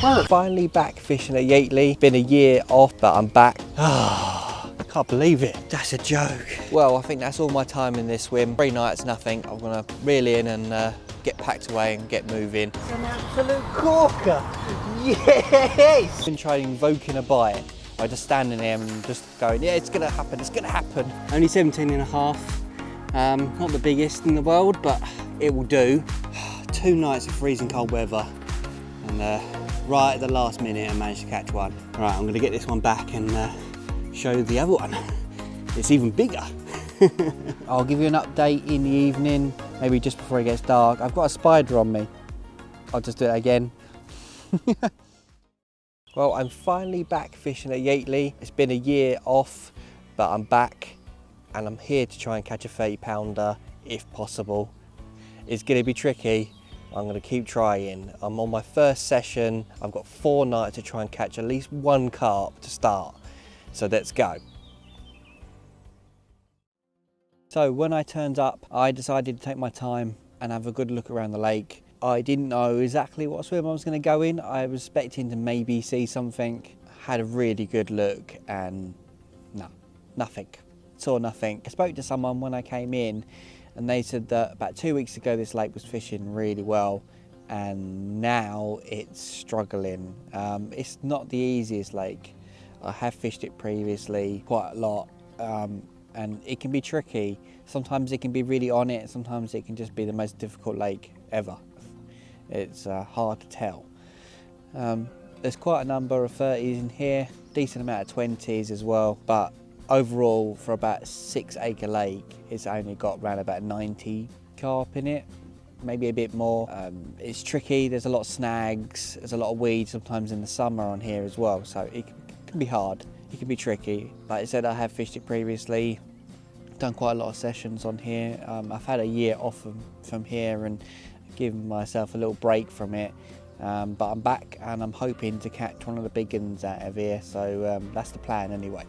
work. Finally back fishing at Yateley. Been a year off, but I'm back. I can't believe it. That's a joke. Well, I think that's all my time in this swim. 3 nights, nothing. I'm gonna reel in and get packed away and get moving. An absolute corker. Yes! Been trying invoking a bite by just standing there and just going, yeah, it's gonna happen, it's gonna happen. Only 17 and a half. Not the biggest in the world, but it will do. 2 nights of freezing cold weather, and right at the last minute I managed to catch one. Right, I'm gonna get this one back and show you the other one. It's even bigger. I'll give you an update in the evening, maybe just before it gets dark. I've got a spider on me. I'll just do it again. Well, I'm finally back fishing at Yateley. It's been a year off, but I'm back and I'm here to try and catch a 30-pounder if possible. It's going to be tricky. I'm going to keep trying. I'm on my first session. I've got 4 nights to try and catch at least 1 carp to start. So let's go. So when I turned up, I decided to take my time and have a good look around the lake. I didn't know exactly what swim I was going to go in. I was expecting to maybe see something. Had a really good look and no, nothing. Saw nothing. I spoke to someone when I came in and they said that about 2 weeks ago this lake was fishing really well and now it's struggling. It's not the easiest lake. I have fished it previously quite a lot. And it can be tricky. Sometimes it can be really on it, sometimes it can just be the most difficult lake ever. It's hard to tell. There's quite a number of 30s in here, decent amount of 20s as well, but overall for about 6-acre lake, it's only got around about 90 carp in it, maybe a bit more. It's tricky, there's a lot of snags, there's a lot of weeds sometimes in the summer on here as well, so it can be hard. It can be tricky. Like I said, I have fished it previously, done quite a lot of sessions on here. I've had a year off from here and given myself a little break from it. But I'm back and I'm hoping to catch one of the big ones out of here. So that's the plan anyway.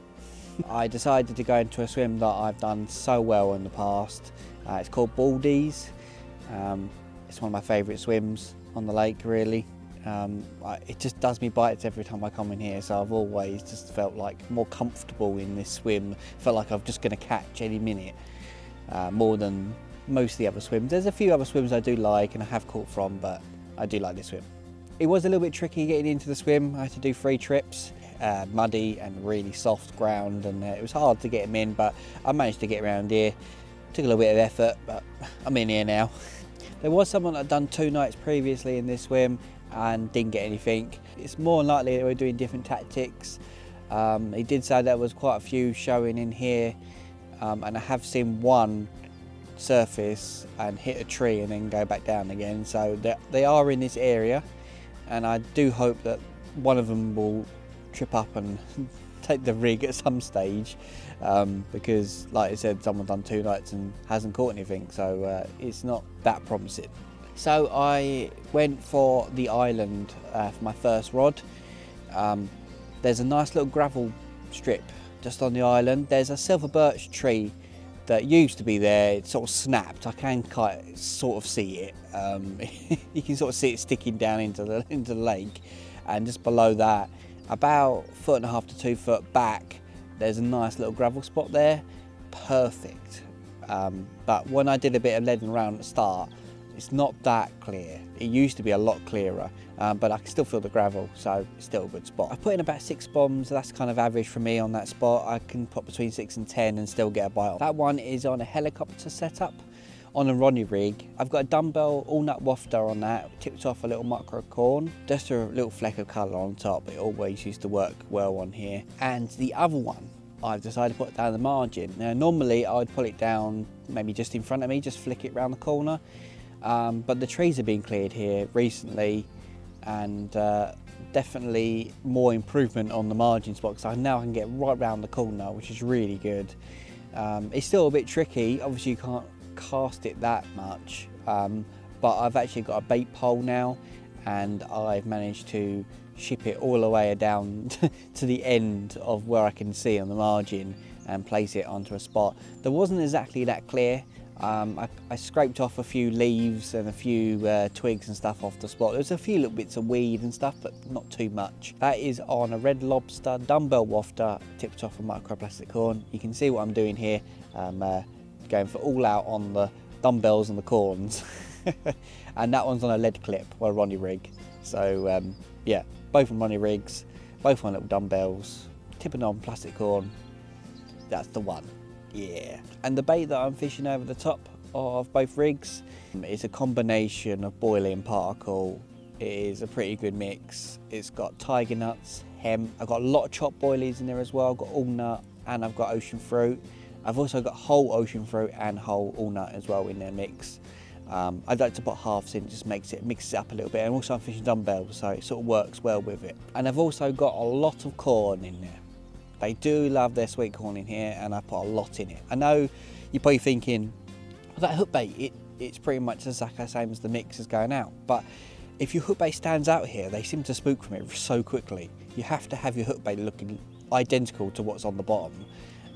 I decided to go into a swim that I've done so well in the past. It's called Boilies. It's one of my favourite swims on the lake, really. It just does me bites every time I come in here, so I've always just felt like more comfortable in this swim. Felt like I'm just going to catch any minute, more than most of the other swims. There's a few other swims I do like and I have caught from, but I do like this swim. It was a little bit tricky getting into the swim. I had to do 3 trips, muddy and really soft ground, and it was hard to get them in, but I managed to get around here. Took a little bit of effort, but I'm in here now. There was someone that had done 2 nights previously in this swim and didn't get anything. It's more likely that we're doing different tactics. He did say there was quite a few showing in here, and I have seen one surface and hit a tree and then go back down again, so they are in this area, and I do hope that one of them will trip up and take the rig at some stage, because like I said, someone done 2 nights and hasn't caught anything, so it's not that promising. So I went for the island for my first rod. There's a nice little gravel strip just on the island. There's a silver birch tree that used to be there. It sort of snapped. I can sort of see it. You can sort of see it sticking down into the lake. And just below that, about 1.5 to 2 foot back, there's a nice little gravel spot there. Perfect. But when I did a bit of leading around at the start, it's not that clear. It used to be a lot clearer, but I can still feel the gravel, so it's still a good spot. I put in about 6 bombs, that's kind of average for me on that spot. I can put between 6 and 10 and still get a bite. That one is on a helicopter setup on a Ronnie rig. I've got a dumbbell all-nut wafter on that, tipped off a little micro corn, just a little fleck of colour on top. It always used to work well on here. And the other one, I've decided to put down the margin. Now normally I would pull it down maybe just in front of me, just flick it round the corner. But the trees have been cleared here recently, and definitely more improvement on the margin spot, because now I can get right round the corner, which is really good. It's still a bit tricky, obviously you can't cast it that much, but I've actually got a bait pole now, and I've managed to ship it all the way down to the end of where I can see on the margin and place it onto a spot. There wasn't exactly that clear. I scraped off a few leaves and a few twigs and stuff off the spot. There's a few little bits of weed and stuff, but not too much. That is on a red lobster dumbbell wafter tipped off a microplastic corn. You can see what I'm doing here. Going for all out on the dumbbells and the corns. And that one's on a lead clip or a Ronnie rig. So yeah, both on Ronnie rigs, both on little dumbbells, tipping on plastic corn. That's the one. Yeah. And the bait that I'm fishing over the top of both rigs is a combination of boilie and particle. It is a pretty good mix. It's got tiger nuts, hemp. I've got a lot of chopped boilies in there as well. I've got all nut and I've got ocean fruit. I've also got whole ocean fruit and whole all nut as well in their mix. I'd like to put halves in, just mixes it up a little bit. And also I'm fishing dumbbells, so it sort of works well with it. And I've also got a lot of corn in there. They do love their sweet corn in here, and I put a lot in it. I know you're probably thinking, well, that hook bait, it's pretty much exactly the same as the mix is going out. But if your hook bait stands out here, they seem to spook from it so quickly. You have to have your hook bait looking identical to what's on the bottom,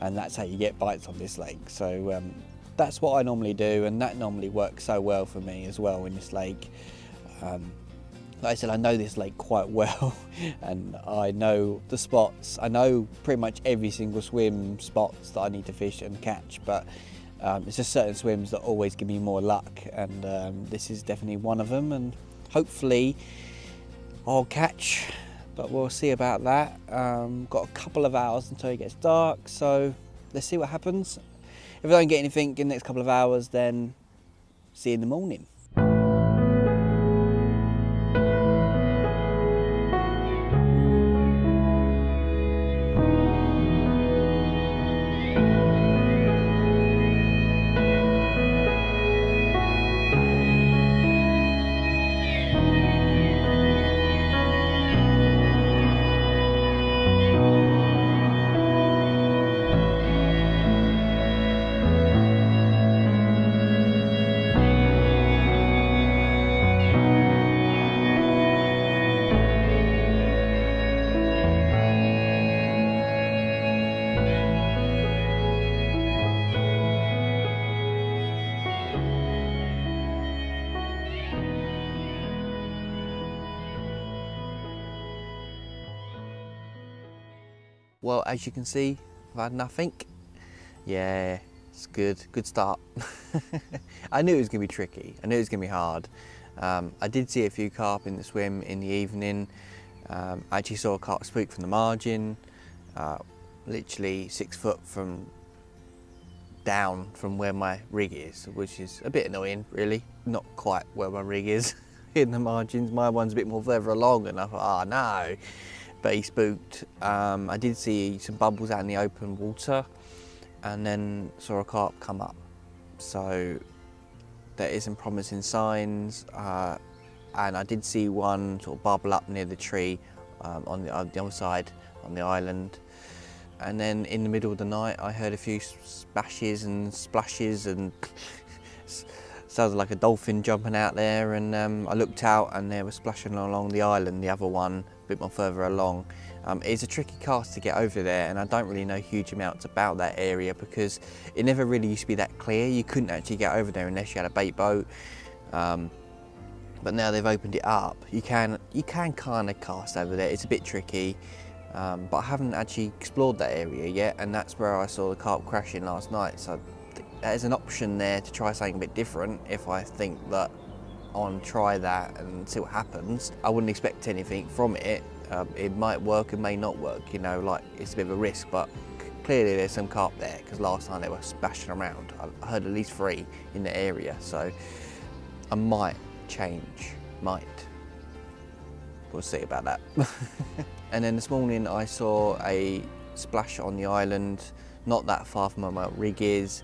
and that's how you get bites on this lake. So that's what I normally do, and that normally works so well for me as well in this lake. Like I said, I know this lake quite well, and I know the spots. I know pretty much every single swim spots that I need to fish and catch, but it's just certain swims that always give me more luck, and this is definitely one of them, and hopefully I'll catch, but we'll see about that. Got a couple of hours until it gets dark, so let's see what happens. If I don't get anything in the next couple of hours, then see you in the morning. Well, as you can see, I've had nothing. Yeah, it's good start. I knew it was gonna be tricky, I knew it was gonna be hard. I did see a few carp in the swim in the evening. I actually saw a carp spook from the margin, literally 6 foot down from where my rig is, which is a bit annoying really. Not quite where my rig is in the margins. My one's a bit more further along, and I thought, oh no. But he spooked. I did see some bubbles out in the open water, and then saw a carp come up. So there is some promising signs, and I did see one sort of bubble up near the tree on the other side, on the island. And then in the middle of the night, I heard a few splashes and splashes, and sounded like a dolphin jumping out there. And I looked out, and they were splashing along the island, the other one a bit more further along. It's a tricky cast to get over there, and I don't really know huge amounts about that area because it never really used to be that clear. You couldn't actually get over there unless you had a bait boat. But now they've opened it up, you can kind of cast over there. It's a bit tricky, but I haven't actually explored that area yet, and that's where I saw the carp crashing last night. So there's an option there to try something a bit different if I think that I want to try that and see what happens. I wouldn't expect anything from it. It might work, it may not work, you know, like it's a bit of a risk, but clearly there's some carp there because last time they were splashing around. I heard at least 3 in the area, so I might change, we'll see about that. And then this morning I saw a splash on the island, not that far from where my rig is.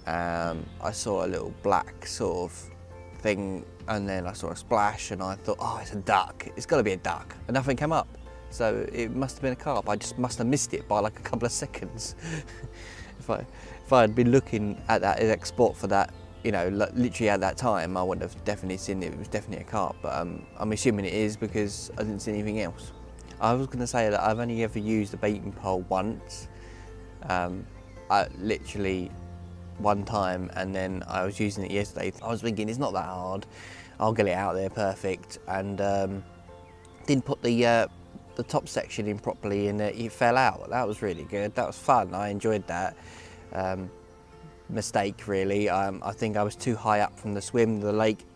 I saw a little black sort of thing, and then I saw a splash, and I thought, oh, it's a duck, it's got to be a duck, and nothing came up. So it must have been a carp. I just must have missed it by like a couple of seconds. If I had been looking at that export for that, you know, literally at that time, I would have definitely seen it was definitely a carp, but I'm assuming it is because I didn't see anything else. I was going to say that I've only ever used a baiting pole once. I literally one time, and then I was using it yesterday. I was thinking it's not that hard, I'll get it out there perfect, and didn't put the top section in properly, and it fell out. That was really good. That was fun. I enjoyed that. Mistake really. I think I was too high up from the swim. The lake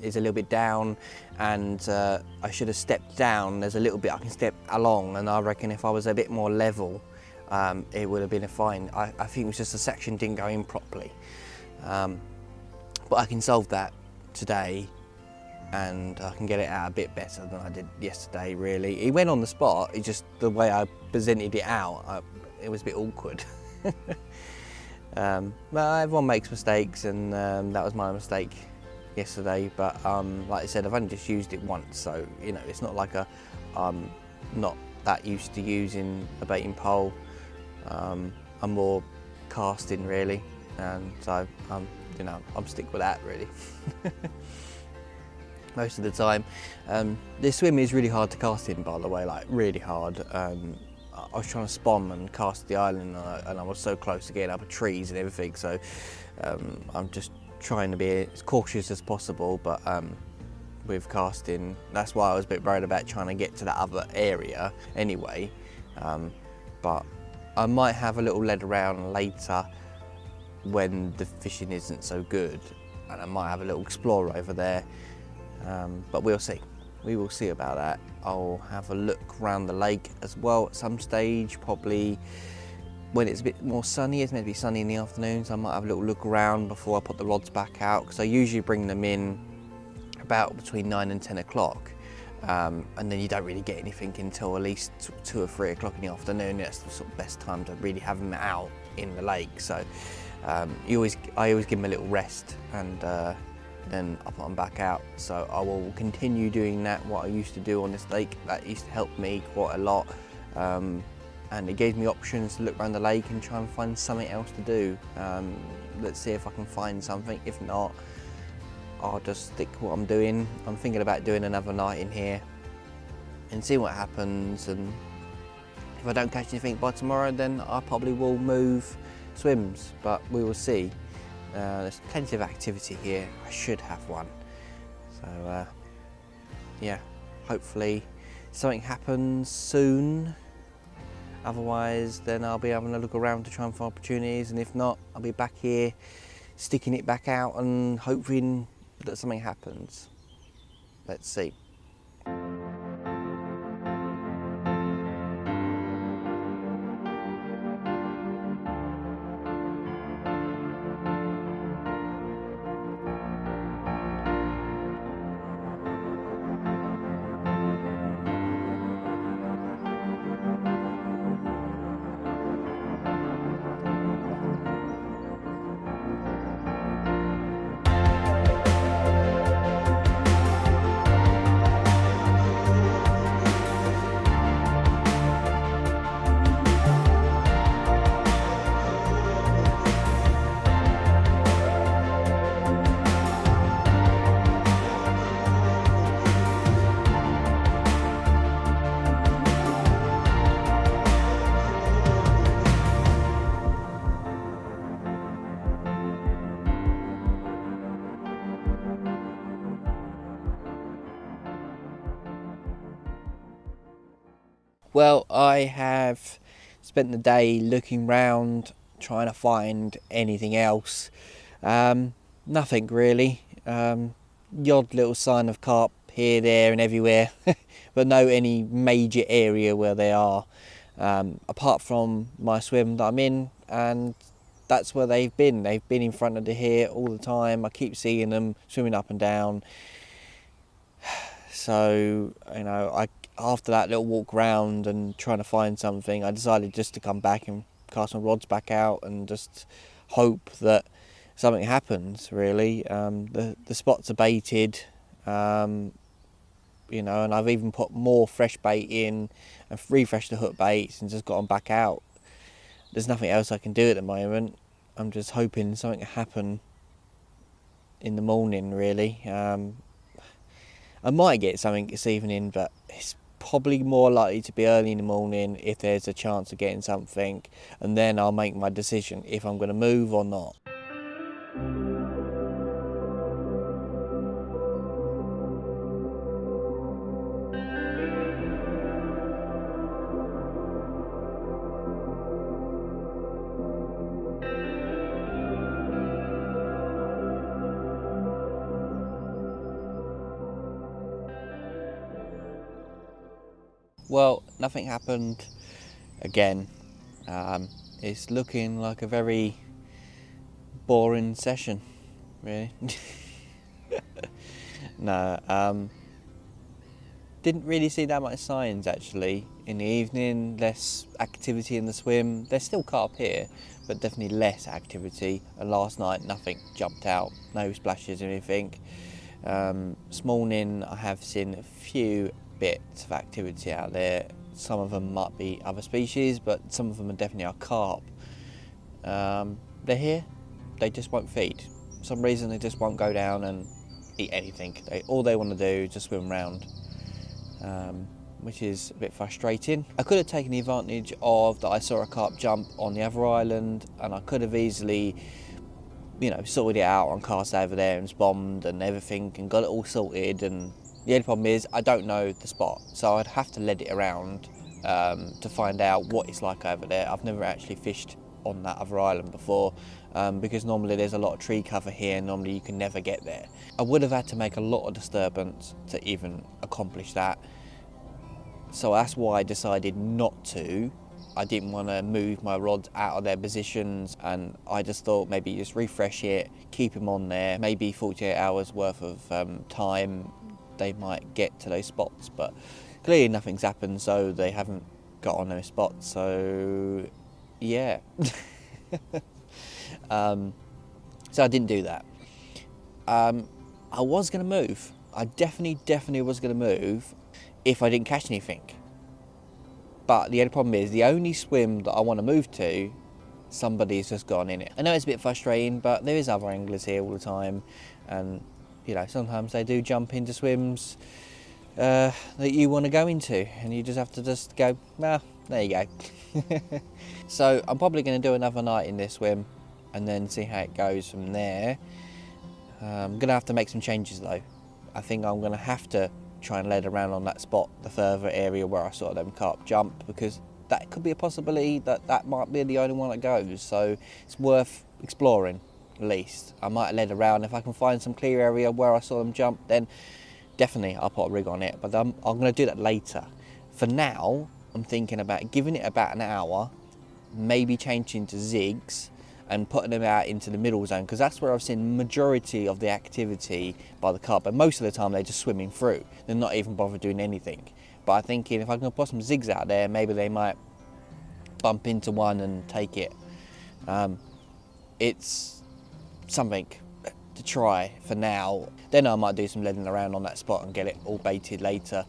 is a little bit down, and I should have stepped down. There's a little bit I can step along, and I reckon if I was a bit more level, it would have been a fine. I think it was just the section didn't go in properly, but I can solve that today, and I can get it out a bit better than I did yesterday. Really, it went on the spot. It just the way I presented it out, it was a bit awkward. Well, everyone makes mistakes, and that was my mistake yesterday. But like I said, I've only just used it once, so you know it's not like I'm not that used to using a baiting pole. I'm more casting really, and so you know I'm stick with that really. Most of the time. This swim is really hard to cast in, by the way, like really hard. I was trying to spawn and cast the island, and I was so close to getting up trees and everything, so I'm just trying to be as cautious as possible, but with casting, that's why I was a bit worried about trying to get to that other area anyway. But I might have a little lead around later when the fishing isn't so good, and I might have a little explorer over there, but we'll see. We will see about that. I'll have a look around the lake as well at some stage, probably when it's a bit more sunny. It's meant to be sunny in the afternoon, so I might have a little look around before I put the rods back out, because I usually bring them in about between 9 and 10 o'clock, and then you don't really get anything until at least 2 or 3 o'clock in the afternoon. That's the sort of best time to really have them out in the lake. So I always give them a little rest, and then I put them back out. So I will continue doing that, what I used to do on this lake. That used to help me quite a lot, and it gave me options to look around the lake and try and find something else to do. Let's see if I can find something. If not, I'll just stick to what I'm doing. I'm thinking about doing another night in here and see what happens, and if I don't catch anything by tomorrow, then I probably will move swims, but we will see. There's plenty of activity here. I should have one. So yeah, hopefully something happens soon. Otherwise, then I'll be having a look around to try and find opportunities, and if not, I'll be back here sticking it back out and hoping that something happens. Let's see. Well, I have spent the day looking round, trying to find anything else. Nothing really. The odd little sign of carp here, there and everywhere, but no any major area where they are, apart from my swim that I'm in, and that's where they've been. They've been in front of the here all the time. I keep seeing them swimming up and down. So, you know, after that little walk round and trying to find something, I decided just to come back and cast my rods back out and just hope that something happens, really. The spots are baited, you know, and I've even put more fresh bait in and refreshed the hook baits and just got them back out. There's nothing else I can do at the moment. I'm just hoping something will happen in the morning, really. I might get something this evening, but it's probably more likely to be early in the morning if there's a chance of getting something, and then I'll make my decision if I'm going to move or not. Well, nothing happened again. It's looking like a very boring session, really. No, didn't really see that much signs actually. In the evening, less activity in the swim. There's still carp here, but definitely less activity. And last night, nothing jumped out, no splashes or anything. This morning, I have seen a few bits of activity out there. Some of them might be other species, but some of them are definitely our carp. They're here, they just won't feed. For some reason they just won't go down and eat anything. All they want to do is just swim around, which is a bit frustrating. I could have taken the advantage of that I saw a carp jump on the other island, and I could have easily, sorted it out on cast over there and bombed and everything and got it all sorted. And the only problem is I don't know the spot, so I'd have to let it around to find out what it's like over there. I've never actually fished on that other island before, because normally there's a lot of tree cover here and normally you can never get there. I would have had to make a lot of disturbance to even accomplish that, so that's why I decided not to. I didn't want to move my rods out of their positions, and I just thought maybe just refresh it, keep them on there, maybe 48 hours worth of time they might get to those spots, but clearly nothing's happened, so they haven't got on those spots, so yeah. So I didn't do that. I was going to move. I definitely was going to move if I didn't catch anything. But the only problem is the only swim that I want to move to, somebody's just gone in it. I know it's a bit frustrating, but there is other anglers here all the time, and sometimes they do jump into swims that you want to go into, and you just have to just go, well, there you go. So I'm probably going to do another night in this swim and then see how it goes from there. I'm going to have to make some changes though. I think I'm going to have to try and lead around on that spot, the further area where I saw them carp jump, because that could be a possibility that might be the only one that goes, so it's worth exploring at least. I might lead around. If I can find some clear area where I saw them jump, then definitely I'll put a rig on it, but I'm going to do that later. For now, I'm thinking about giving it about an hour, maybe changing to zigs and putting them out into the middle zone, because that's where I've seen majority of the activity by the carp, but most of the time they're just swimming through. They're not even bothered doing anything. But I'm thinking if I can put some zigs out there, maybe they might bump into one and take it. It's something to try for now. Then I might do some leading around on that spot and get it all baited later.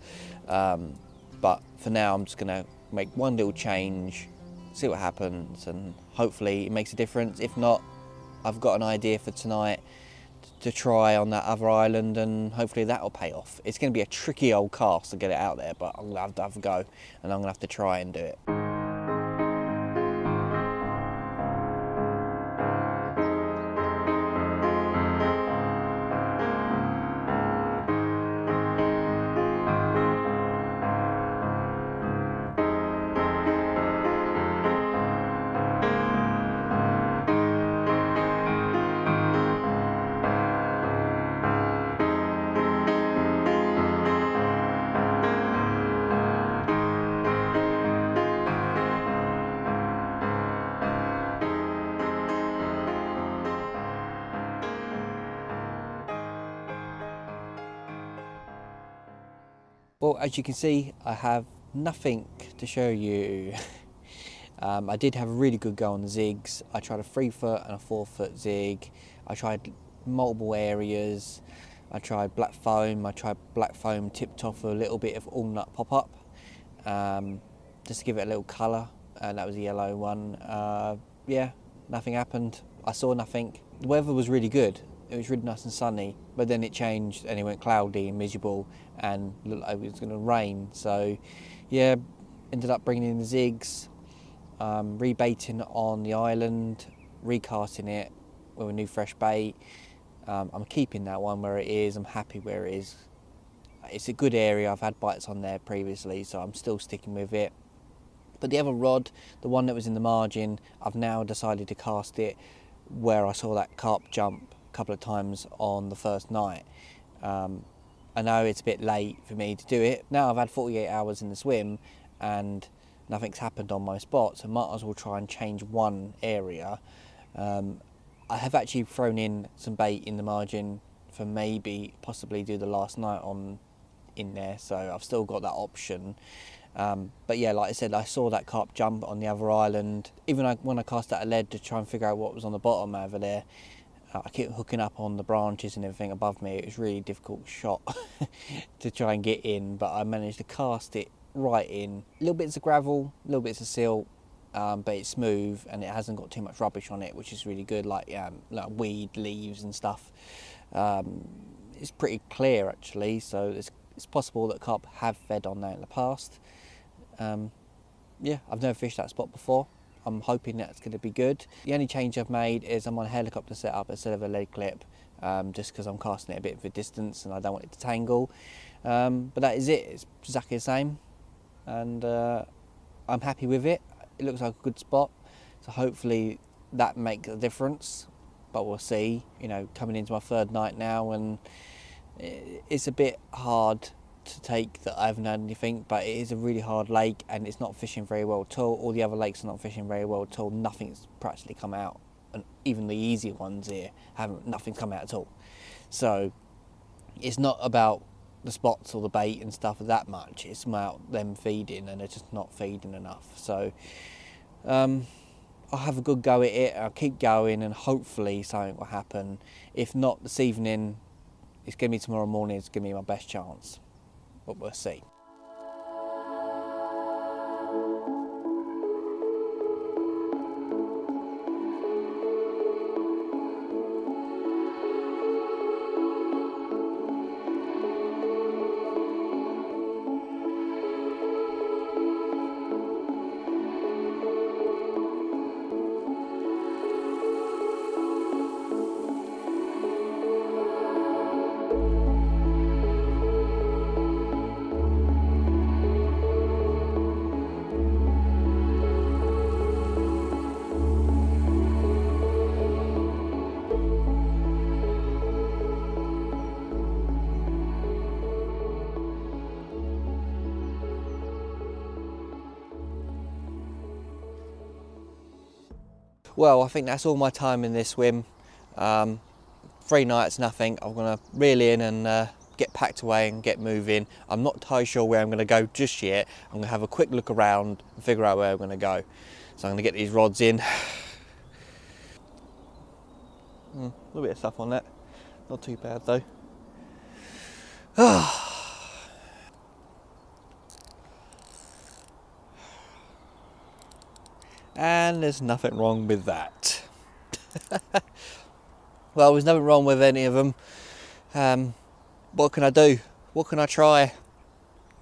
But for now I'm just going to make one little change, see what happens, and hopefully it makes a difference. If not, I've got an idea for tonight to try on that other island, and hopefully that'll pay off. It's going to be a tricky old cast to get it out there, but I'm going to have to go and I'm going to have to try and do it. Well, as you can see, I have nothing to show you. I did have a really good go on the zigs. I tried a 3-foot and a 4-foot zig. I tried multiple areas. I tried black foam. I tried black foam tipped off with a little bit of all-nut pop-up, just to give it a little colour, and that was a yellow one. Yeah, nothing happened. I saw nothing. The weather was really good. It was really nice and sunny, but then it changed and it went cloudy and miserable and looked like it was going to rain. So yeah, ended up bringing in the zigs, rebaiting on the island, recasting it, with a new fresh bait. I'm keeping that one where it is. I'm happy where it is. It's a good area. I've had bites on there previously, so I'm still sticking with it. But the other rod, the one that was in the margin, I've now decided to cast it where I saw that carp jump a couple of times on the first night. I know it's a bit late for me to do it. Now I've had 48 hours in the swim and nothing's happened on my spot, so might as well try and change one area. I have actually thrown in some bait in the margin for maybe possibly do the last night on in there, so I've still got that option. But yeah, like I said, I saw that carp jump on the other island. Even when I cast out a lead to try and figure out what was on the bottom over there, I kept hooking up on the branches and everything above me. It was a really difficult shot to try and get in, but I managed to cast it right in. Little bits of gravel, little bits of silt, but it's smooth and it hasn't got too much rubbish on it, which is really good, like weed, leaves and stuff. It's pretty clear actually, so it's possible that carp have fed on that in the past. Yeah, I've never fished that spot before. I'm hoping that's going to be good. The only change I've made is I'm on a helicopter setup instead of a lead clip, just because I'm casting it a bit of a distance and I don't want it to tangle. But that is it. It's exactly the same, and I'm happy with it. It looks like a good spot, so hopefully that makes a difference. But we'll see. You know, coming into my third night now, and it's a bit hard to take that I haven't had anything, but it is a really hard lake and it's not fishing very well at all. All the other lakes are not fishing very well at all. Nothing's practically come out, and even the easier ones here nothing's come out at all. So it's not about the spots or the bait and stuff that much. It's about them feeding, and they're just not feeding enough. So I'll have a good go at it. I'll keep going and hopefully something will happen. If not this evening, it's going to be tomorrow morning. It's going to be my best chance. But we'll see. Well, I think that's all my time in this swim. 3 nights, nothing. I'm going to reel in and get packed away and get moving. I'm not entirely sure where I'm going to go just yet. I'm going to have a quick look around and figure out where I'm going to go. So I'm going to get these rods in. A little bit of stuff on that. Not too bad though. And there's nothing wrong with that. Well, there's nothing wrong with any of them. What can I do? What can I try?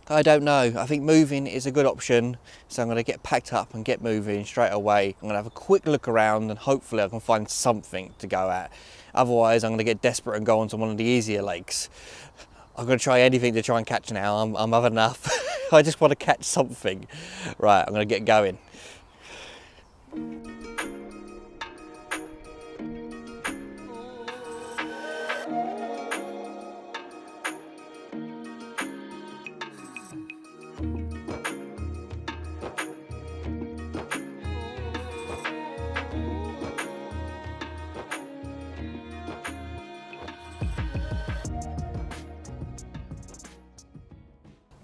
I don't know. I think moving is a good option, so I'm going to get packed up and get moving straight away. I'm going to have a quick look around and hopefully I can find something to go at. Otherwise I'm going to get desperate and go onto one of the easier lakes. I'm going to try anything to try and catch now. I'm had enough. I just want to catch something. Right, I'm going to get going.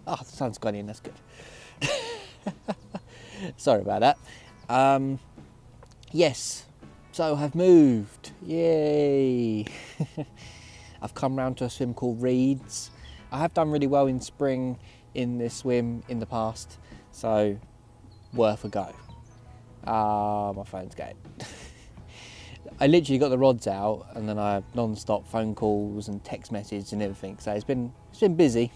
Oh, the sun's gone in, that's good. Sorry about that. Yes, so I've moved, yay. I've come round to a swim called Reeds. I have done really well in spring in this swim in the past, so worth a go. My phone's going. I literally got the rods out and then I have non-stop phone calls and text messages and everything, so it's been busy.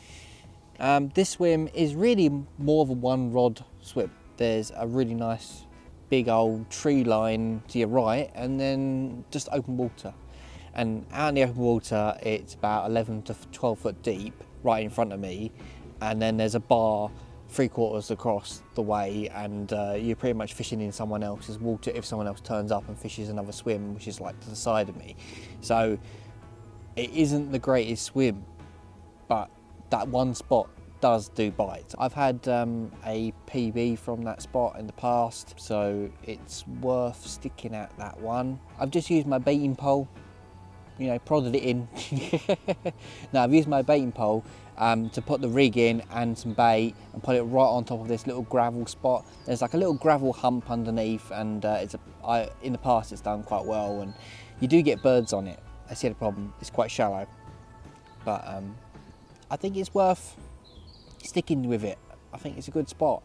This swim is really more of a one rod swim. There's a really nice big old tree line to your right, and then just open water. And out in the open water, it's about 11 to 12 foot deep right in front of me, and then there's a bar 3/4 across the way, and you're pretty much fishing in someone else's water if someone else turns up and fishes another swim, which is like to the side of me. So it isn't the greatest swim, but that one spot does do bites. I've had a PB from that spot in the past, so it's worth sticking at that one. I've just used my baiting pole, you know, prodded it in. No, I've used my baiting pole to put the rig in and some bait and put it right on top of this little gravel spot. There's like a little gravel hump underneath, and in the past it's done quite well, and you do get birds on it. I see the problem, it's quite shallow, but I think it's worth sticking with it. I think it's a good spot.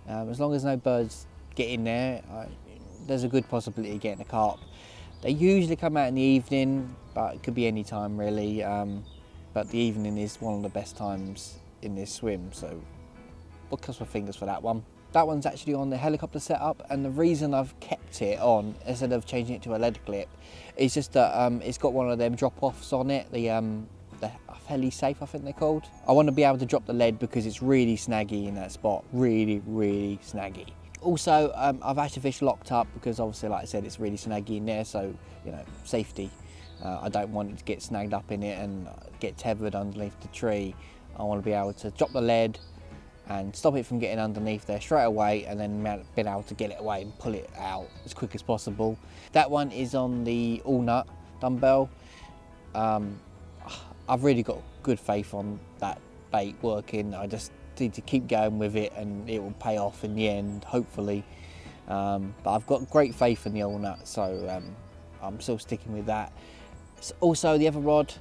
As long as no birds get in there, there's a good possibility of getting a carp. They usually come out in the evening, but it could be any time really. But the evening is one of the best times in this swim, so we'll cross my fingers for that one. That one's actually on the helicopter setup, and the reason I've kept it on instead of changing it to a lead clip is just that it's got one of them drop-offs on it, the heli safe, I think they're called. I want to be able to drop the lead because it's really snaggy in that spot, really snaggy. Also, I've had to fish locked up because obviously, like I said, it's really snaggy in there, so, you know, safety. I don't want it to get snagged up in it and get tethered underneath the tree. I want to be able to drop the lead and stop it from getting underneath there straight away, and then be able to get it away and pull it out as quick as possible. That one is on the all nut dumbbell. I've really got good faith on that bait working. I just need to keep going with it and it will pay off in the end, hopefully. But I've got great faith in the all nut, so I'm still sticking with that. Also, the other rod,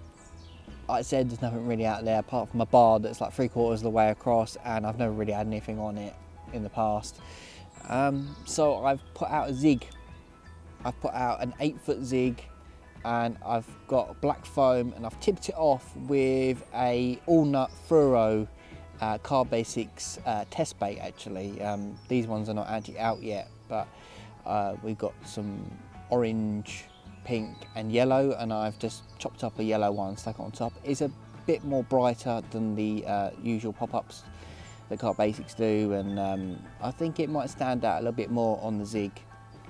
like I said, there's nothing really out there apart from a bar that's like 3/4 of the way across, and I've never really had anything on it in the past. So I've put out a zig. I've put out an 8-foot zig, and I've got black foam, and I've tipped it off with a all nut fluoro Carp Basics test bait actually. These ones are not actually out yet, but we've got some orange, pink and yellow, and I've just chopped up a yellow one, stuck it on top. It's a bit more brighter than the usual pop-ups that Carp Basics do, and I think it might stand out a little bit more on the zig.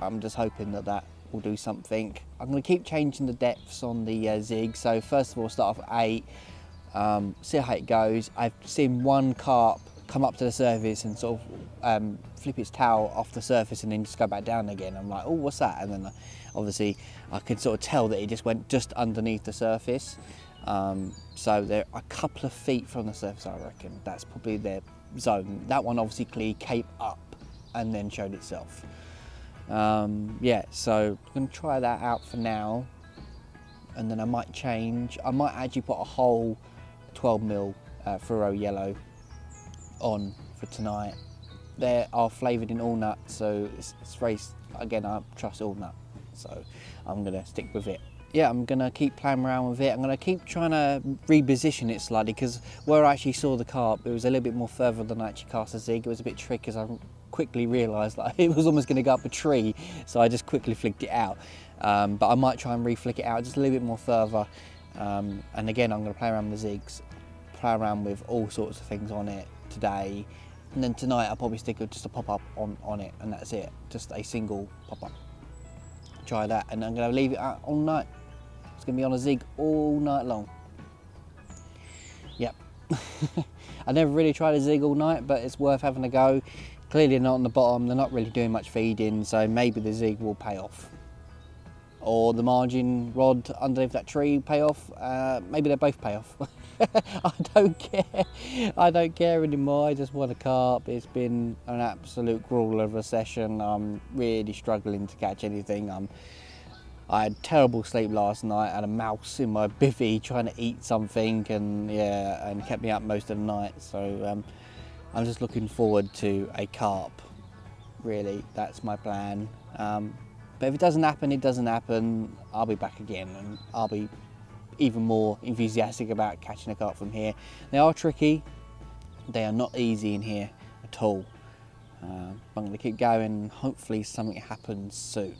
I'm just hoping that that will do something. I'm going to keep changing the depths on the zig, so first of all start off at 8, see how it goes. I've seen one carp come up to the surface and sort of flip its tail off the surface and then just go back down again. I'm like, oh, what's that? And then obviously I could sort of tell that it just went just underneath the surface. So they're a couple of feet from the surface, I reckon. That's probably their zone. That one obviously clearly came up and then showed itself. Yeah, so I'm going to try that out for now, and then I might change. I might actually put a whole 12mm fluoro yellow on for tonight. They are flavoured in all nut, so it's very, again, I trust all nut, so I'm going to stick with it. Yeah, I'm going to keep playing around with it. I'm going to keep trying to reposition it slightly, because where I actually saw the carp, it was a little bit more further than I actually cast a zig. It was a bit tricky, because I quickly realised that it was almost going to go up a tree, so I just quickly flicked it out. But I might try and re-flick it out just a little bit more further. And again, I'm going to play around with the zigs, play around with all sorts of things on it today. And then tonight I'll probably stick with just a pop-up on it, and that's it, just a single pop-up. Try that, and I'm going to leave it out all night. It's going to be on a zig all night long. Yep. I never really tried a zig all night, but it's worth having a go. Clearly not on the bottom, they're not really doing much feeding, so maybe the zig will pay off. Or the margin rod underneath that tree pay off. Maybe they both pay off. I don't care. I don't care anymore. I just want a carp. It's been an absolute gruel of a session. I'm really struggling to catch anything. I had terrible sleep last night. I had a mouse in my bivvy trying to eat something, and yeah, and kept me up most of the night. So I'm just looking forward to a carp. Really, that's my plan. But if it doesn't happen, it doesn't happen. I'll be back again, and I'll be even more enthusiastic about catching a carp from here. They are tricky. They are not easy in here at all. I'm going to keep going and hopefully something happens soon.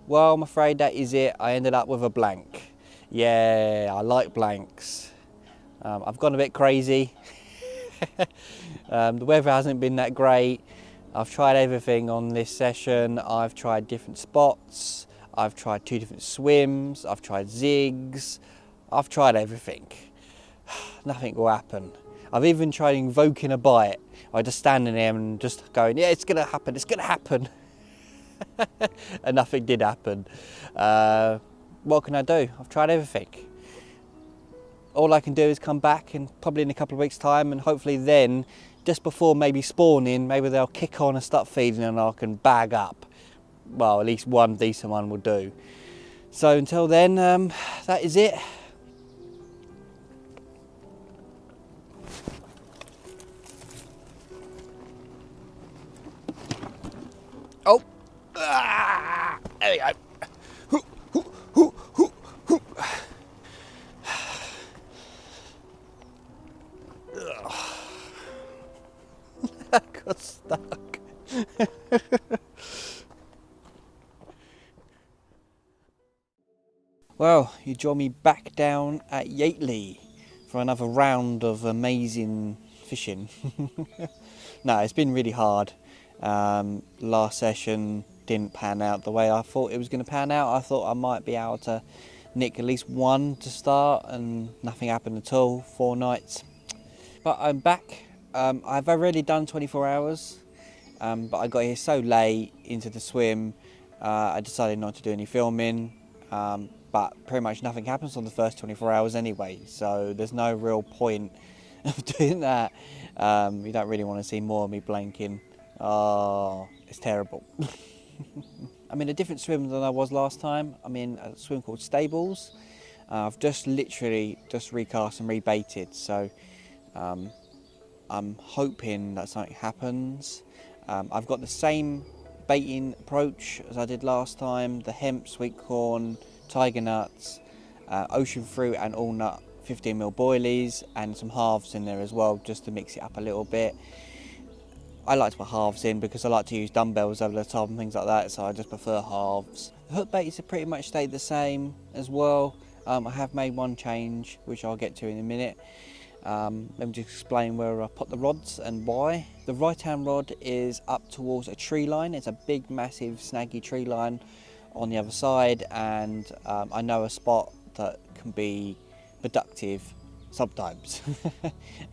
Well, I'm afraid that is it. I ended up with a blank. Yeah, I like blanks. I've gone a bit crazy. The weather hasn't been that great. I've tried everything on this session. I've tried different spots. I've tried 2 different swims. I've tried zigs. I've tried everything. Nothing will happen. I've even tried invoking a bite. I just standing there and just going, yeah, it's gonna happen, it's gonna happen. And nothing did happen. What can I do? I've tried everything. All I can do is come back and probably in a couple of weeks' time, and hopefully then, just before maybe spawning, maybe they'll kick on and start feeding and I can bag up. Well, at least one decent one will do. So until then, that is it. Oh, there we go. I got stuck. Well, you join me back down at Yateley for another round of amazing fishing. No, it's been really hard. Last session didn't pan out the way I thought it was going to pan out. I thought I might be able to nick at least one to start, and nothing happened at all. 4 nights. But I'm back. I've already done 24 hours, but I got here so late into the swim, I decided not to do any filming. But pretty much nothing happens on the first 24 hours anyway, so there's no real point of doing that. You don't really want to see more of me blanking. Oh, it's terrible. I'm in a different swim than I was last time. I'm in a swim called Stables. I've just literally just recast and rebaited, so I'm hoping that something happens. I've got the same baiting approach as I did last time: the hemp, sweet corn, tiger nuts, ocean fruit and all nut 15mm boilies, and some halves in there as well, just to mix it up a little bit. I like to put halves in because I like to use dumbbells over the top and things like that, so I just prefer halves. The hook baits have pretty much stayed the same as well. I have made one change, which I'll get to in a minute. Let me just explain where I put the rods and why. The right hand rod is up towards a tree line. It's a big, massive, snaggy tree line on the other side, and I know a spot that can be productive sometimes.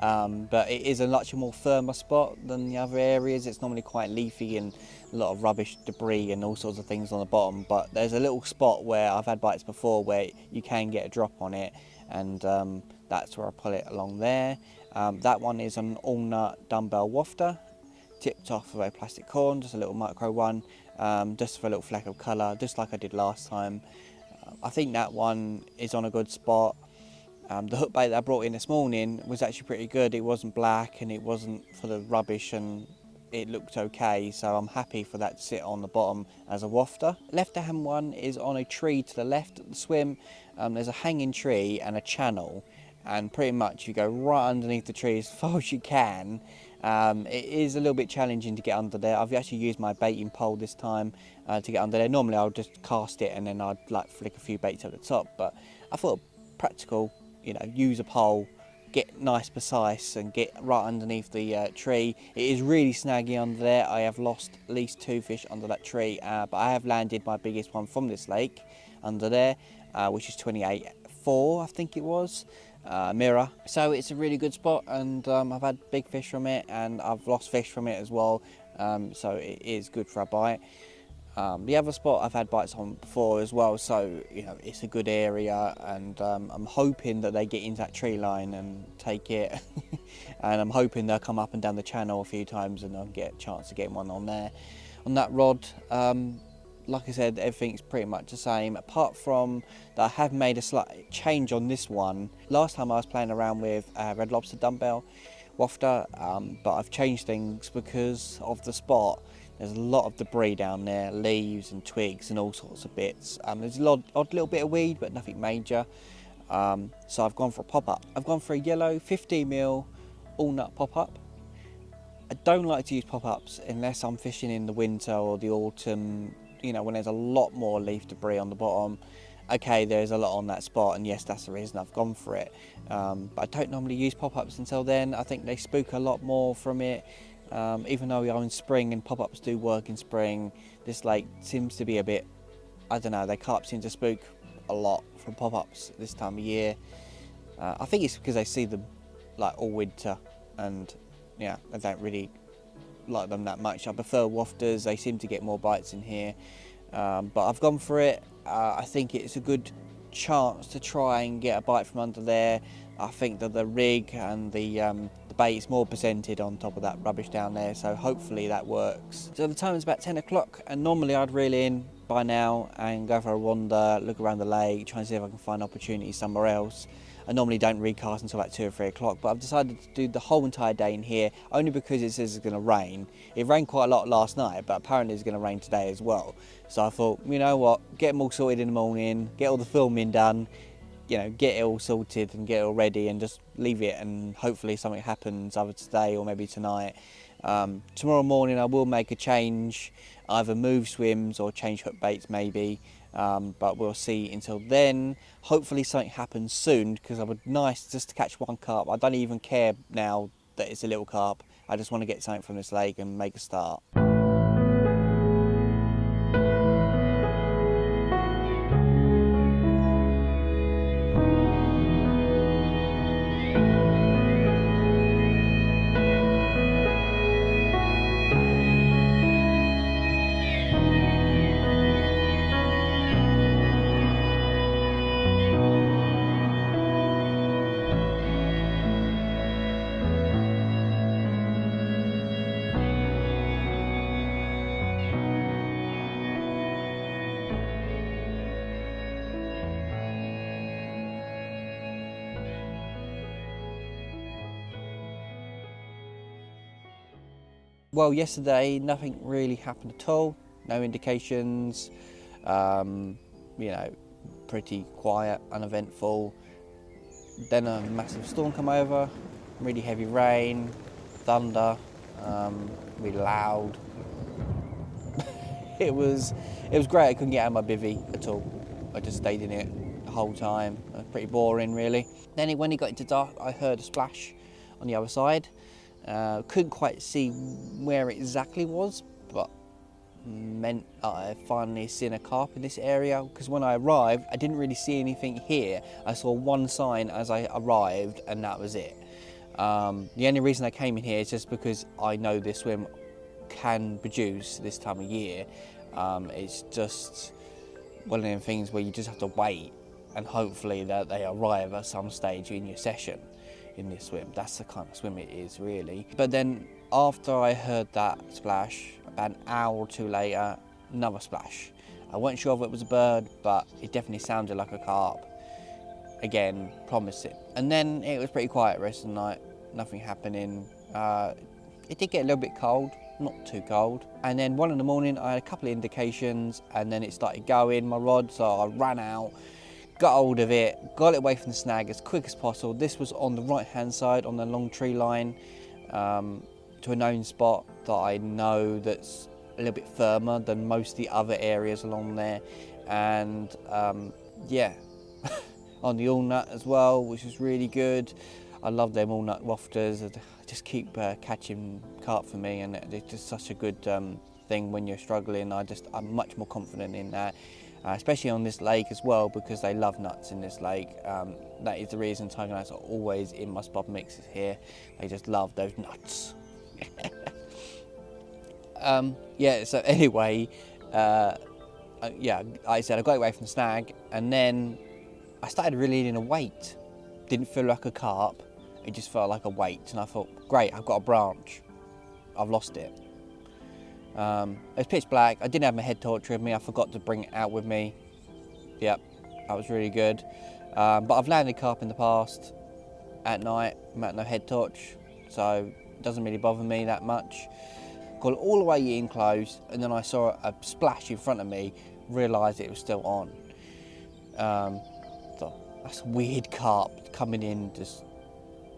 But it is a much more firmer spot than the other areas. It's normally quite leafy and a lot of rubbish, debris and all sorts of things on the bottom, but there's a little spot where I've had bites before where you can get a drop on it, and that's where I pull it along there. That one is an all-nut dumbbell wafter, tipped off of a plastic corn, just a little micro one, just for a little fleck of colour, just like I did last time. I think that one is on a good spot. The hook bait that I brought in this morning was actually pretty good. It wasn't black and it wasn't full of rubbish, and it looked okay, so I'm happy for that to sit on the bottom as a wafter. Left hand one is on a tree to the left of the swim. There's a hanging tree and a channel, and pretty much you go right underneath the tree as far as you can. It is a little bit challenging to get under there. I've actually used my baiting pole this time to get under there. Normally I'll just cast it and then I'd like flick a few baits over the top, but I thought practical, you know, use a pole, get nice precise and get right underneath the tree. It is really snaggy under there. I have lost at least 2 fish under that tree, but I have landed my biggest one from this lake under there, which is 28.4, I think it was, mirror. So it's a really good spot, and I've had big fish from it, and I've lost fish from it as well, so it is good for a bite. The other spot I've had bites on before as well, so you know it's a good area, and I'm hoping that they get into that tree line and take it, and I'm hoping they'll come up and down the channel a few times, and I'll get a chance to get one on there. On that rod, like I said, everything's pretty much the same, apart from that I have made a slight change on this one. Last time I was playing around with a Red Lobster dumbbell wafter, but I've changed things because of the spot. There's a lot of debris down there, leaves and twigs and all sorts of bits. There's an odd little bit of weed, but nothing major. So I've gone for a pop-up. I've gone for a yellow 15mm all-nut pop-up. I don't like to use pop-ups unless I'm fishing in the winter or the autumn, you know, when there's a lot more leaf debris on the bottom. Okay, there's a lot on that spot, and yes, that's the reason I've gone for it. But I don't normally use pop-ups until then. I think they spook a lot more from it. Even though we are in spring and pop-ups do work in spring, this lake seems to be a bit, I don't know, they carp seem to spook a lot from pop-ups this time of year. I think it's because they see them like all winter, and yeah, I don't really like them that much. I prefer wafters, they seem to get more bites in here, but I've gone for it. I think it's a good chance to try and get a bite from under there. I think that the rig and the bait is more presented on top of that rubbish down there, so hopefully that works. So the time is about 10 o'clock, and normally I'd reel in by now and go for a wander, look around the lake, try and see if I can find opportunities somewhere else. I normally don't recast until about 2 or 3 o'clock, but I've decided to do the whole entire day in here only because it says it's going to rain. It rained quite a lot last night, but apparently it's going to rain today as well. So I thought, you know what, get them all sorted in the morning, get all the filming done, you know, get it all sorted and get it all ready, and just leave it, and hopefully something happens either today or maybe tonight. Tomorrow morning I will make a change, either move swims or change hook baits maybe, but we'll see. Until then, hopefully something happens soon, because I would nice just to catch one carp. I don't even care now that it's a little carp, I just want to get something from this lake and make a start. Well, yesterday nothing really happened at all, no indications, you know, pretty quiet, uneventful. Then a massive storm come over, really heavy rain, thunder, really loud. It was great. I couldn't get out of my bivvy at all. I just stayed in it the whole time. It was pretty boring really. Then when it got into dark, I heard a splash on the other side. Couldn't quite see where it exactly was, but meant I finally seen a carp in this area, because when I arrived I didn't really see anything here. I saw one sign as I arrived, and that was it. The only reason I came in here is just because I know this swim can produce this time of year. It's just one of them things where you just have to wait, and hopefully that they arrive at some stage in your session in this swim. That's the kind of swim it is really. But then after I heard that splash, about an hour or two later, another splash. I wasn't sure if it was a bird, but it definitely sounded like a carp. Again, promising. And then it was pretty quiet the rest of the night, nothing happening. It did get a little bit cold, not too cold. And then 1 in the morning I had a couple of indications, and then it started going, my rod, so I ran out, got hold of it, got it away from the snag as quick as possible. This was on the right hand side on the long tree line, to a known spot that I know that's a little bit firmer than most of the other areas along there. And yeah, on the all nut as well, which was really good. I love them all nut wafters. They just keep catching carp for me, and it's just such a good thing when you're struggling. I'm much more confident in that, especially on this lake as well, because they love nuts in this lake. That is the reason tiger nuts are always in my spot mixes here. They just love those nuts. Yeah, so anyway, yeah, like I said, I got away from the snag, and then I started reeling a weight. Didn't feel like a carp, it just felt like a weight, and I thought, great, I've got a branch. I've lost it. It was pitch black, I didn't have my head torch with me, I forgot to bring it out with me. Yep, that was really good. But I've landed carp in the past at night without no head torch, so it doesn't really bother me that much. Got all the way in close, and then I saw a splash in front of me, realised it was still on. So that's a weird carp coming in just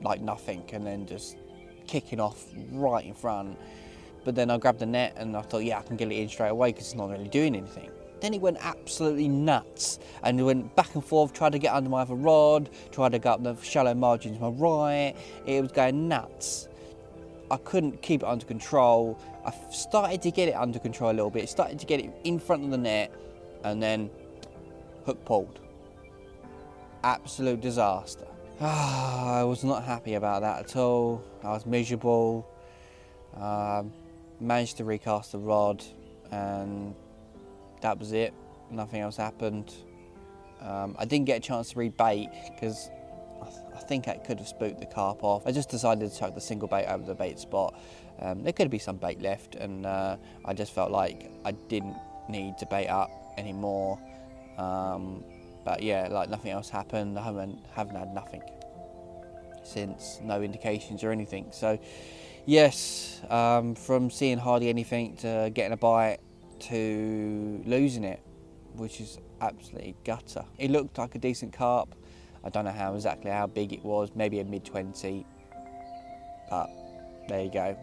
like nothing, and then just kicking off right in front. But then I grabbed the net and I thought, yeah, I can get it in straight away because it's not really doing anything. Then it went absolutely nuts, and it went back and forth, tried to get under my other rod, tried to go up the shallow margins to my right. It was going nuts. I couldn't keep it under control. I started to get it under control a little bit, started to get it in front of the net, and then hook pulled. Absolute disaster. I was not happy about that at all. I was miserable. Managed to recast the rod, and that was it. Nothing else happened. I didn't get a chance to rebait because I think I could have spooked the carp off. I just decided to chuck the single bait over the bait spot. There could be some bait left, and I just felt like I didn't need to bait up anymore. But yeah, like nothing else happened. I haven't had nothing since, no indications or anything. So yes, from seeing hardly anything to getting a bite to losing it, which is absolutely gutter. It looked like a decent carp. I don't know exactly how big it was, maybe a mid-20, but there you go.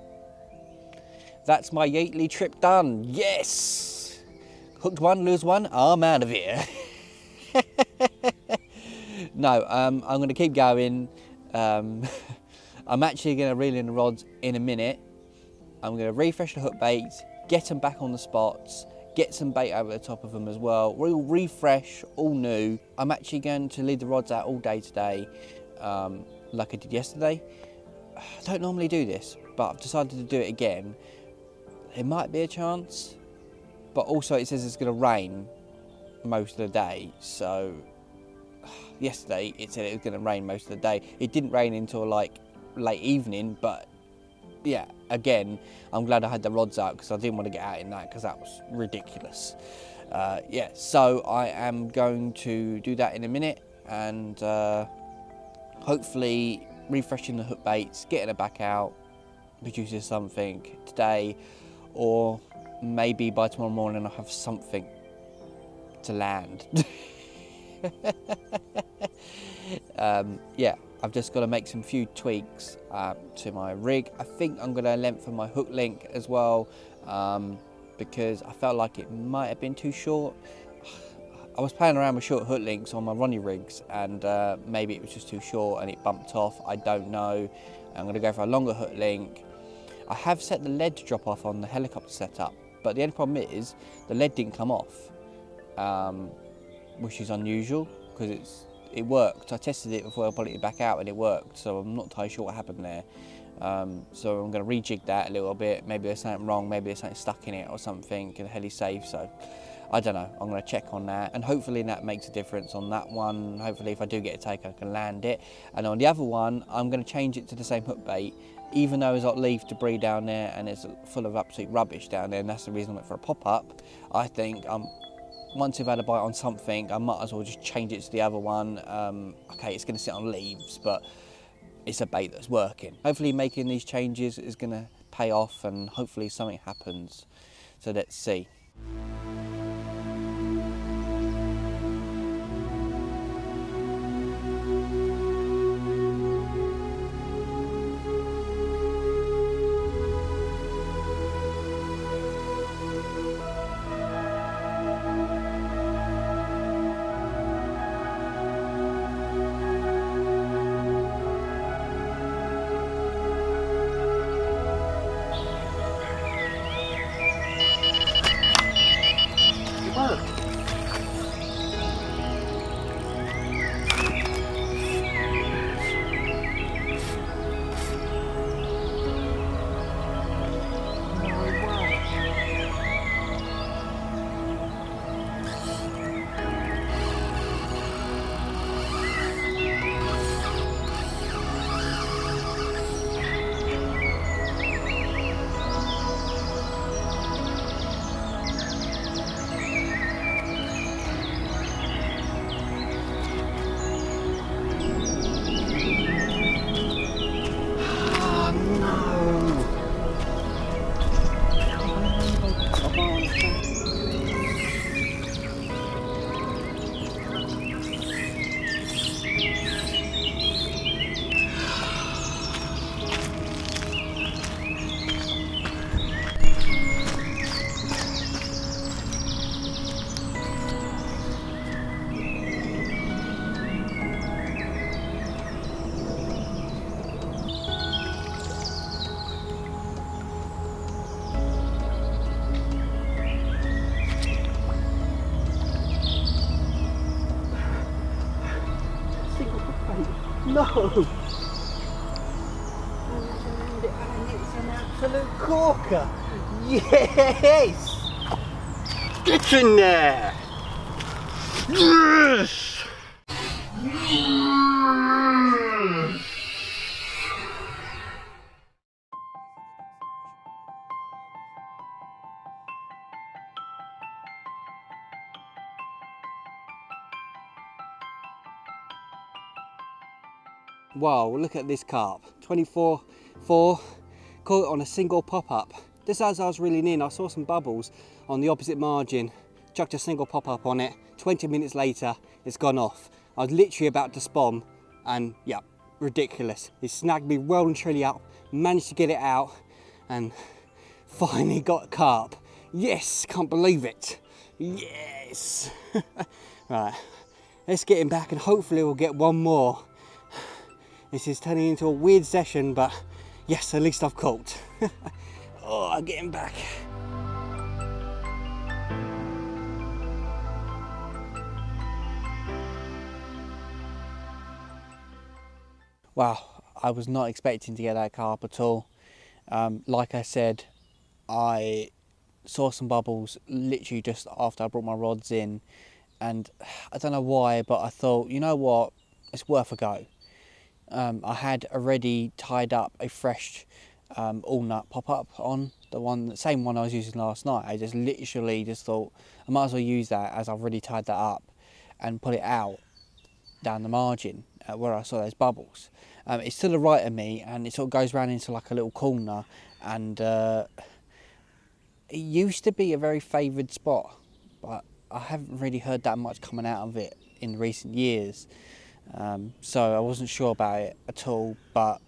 That's my Yateley trip done. Yes! Hooked one, lose one, I'm out of here. No, I'm going to keep going. I'm actually going to reel in the rods in a minute. I'm going to refresh the hook baits, get them back on the spots, get some bait over the top of them as well. We'll refresh, all new. I'm actually going to leave the rods out all day today, like I did yesterday. I don't normally do this, but I've decided to do it again. There might be a chance, but also it says it's going to rain most of the day, so yesterday it said it was going to rain most of the day. It didn't rain until like late evening, but yeah, again, I'm glad I had the rods out because I didn't want to get out in that because that was ridiculous. Yeah, so I am going to do that in a minute, and hopefully refreshing the hook baits, getting it back out, produces something today, or maybe by tomorrow morning I'll have something to land. Yeah, I've just got to make some few tweaks to my rig. I think I'm going to lengthen my hook link as well, because I felt like it might have been too short. I was playing around with short hook links on my Ronnie rigs, and maybe it was just too short and it bumped off. I don't know. I'm going to go for a longer hook link. I have set the lead to drop off on the helicopter setup, but the only problem is the lead didn't come off, which is unusual because it worked. I tested it before I pulled it back out and it worked, so I'm not entirely sure what happened there. So I'm going to rejig that a little bit. Maybe there's something wrong, maybe there's something stuck in it or something, and the heli's safe, so I don't know. I'm going to check on that, and hopefully that makes a difference on that one. Hopefully if I do get a take I can land it. And on the other one I'm going to change it to the same hook bait, even though there's got leaf debris down there and it's full of absolute rubbish down there, and that's the reason I went for a pop-up. I think once I've had a bite on something, I might as well just change it to the other one. Okay, it's going to sit on leaves, but it's a bait that's working. Hopefully making these changes is going to pay off, and hopefully something happens. So let's see. No! And it's an absolute corker! Yes! Get in there! Yes! Wow, look at this carp. 24-4, caught it on a single pop-up. Just as I was reeling in, I saw some bubbles on the opposite margin, chucked a single pop-up on it. 20 minutes later, it's gone off. I was literally about to spawn, and yeah, ridiculous. It snagged me well and truly up, managed to get it out, and finally got a carp. Yes, can't believe it. Yes. Right, let's get him back and hopefully we'll get one more. This is turning into a weird session, but yes, at least I've caught. Oh, I'm getting back. Wow, I was not expecting to get that carp at all. Like I said, I saw some bubbles literally just after I brought my rods in, and I don't know why, but I thought, you know what, it's worth a go. I had already tied up a fresh all nut pop-up on the same one I was using last night. I just literally just thought I might as well use that, as I've already tied that up, and put it out down the margin where I saw those bubbles. It's to the right of me, and it sort of goes round into like a little corner, and it used to be a very favoured spot, but I haven't really heard that much coming out of it in recent years. So I wasn't sure about it at all, but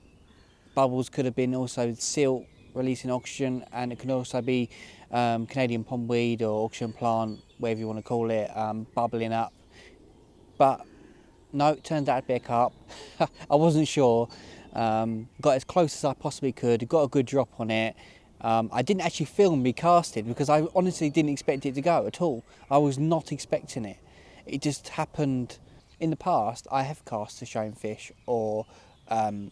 bubbles could have been also silt releasing oxygen, and it could also be Canadian pondweed or oxygen plant, whatever you want to call it, bubbling up. But no, it turned out to be a carp. I wasn't sure. Got as close as I possibly could, got a good drop on it. I didn't actually film me casting because I honestly didn't expect it to go at all. I was not expecting it. It just happened. In the past, I have cast to showing fish or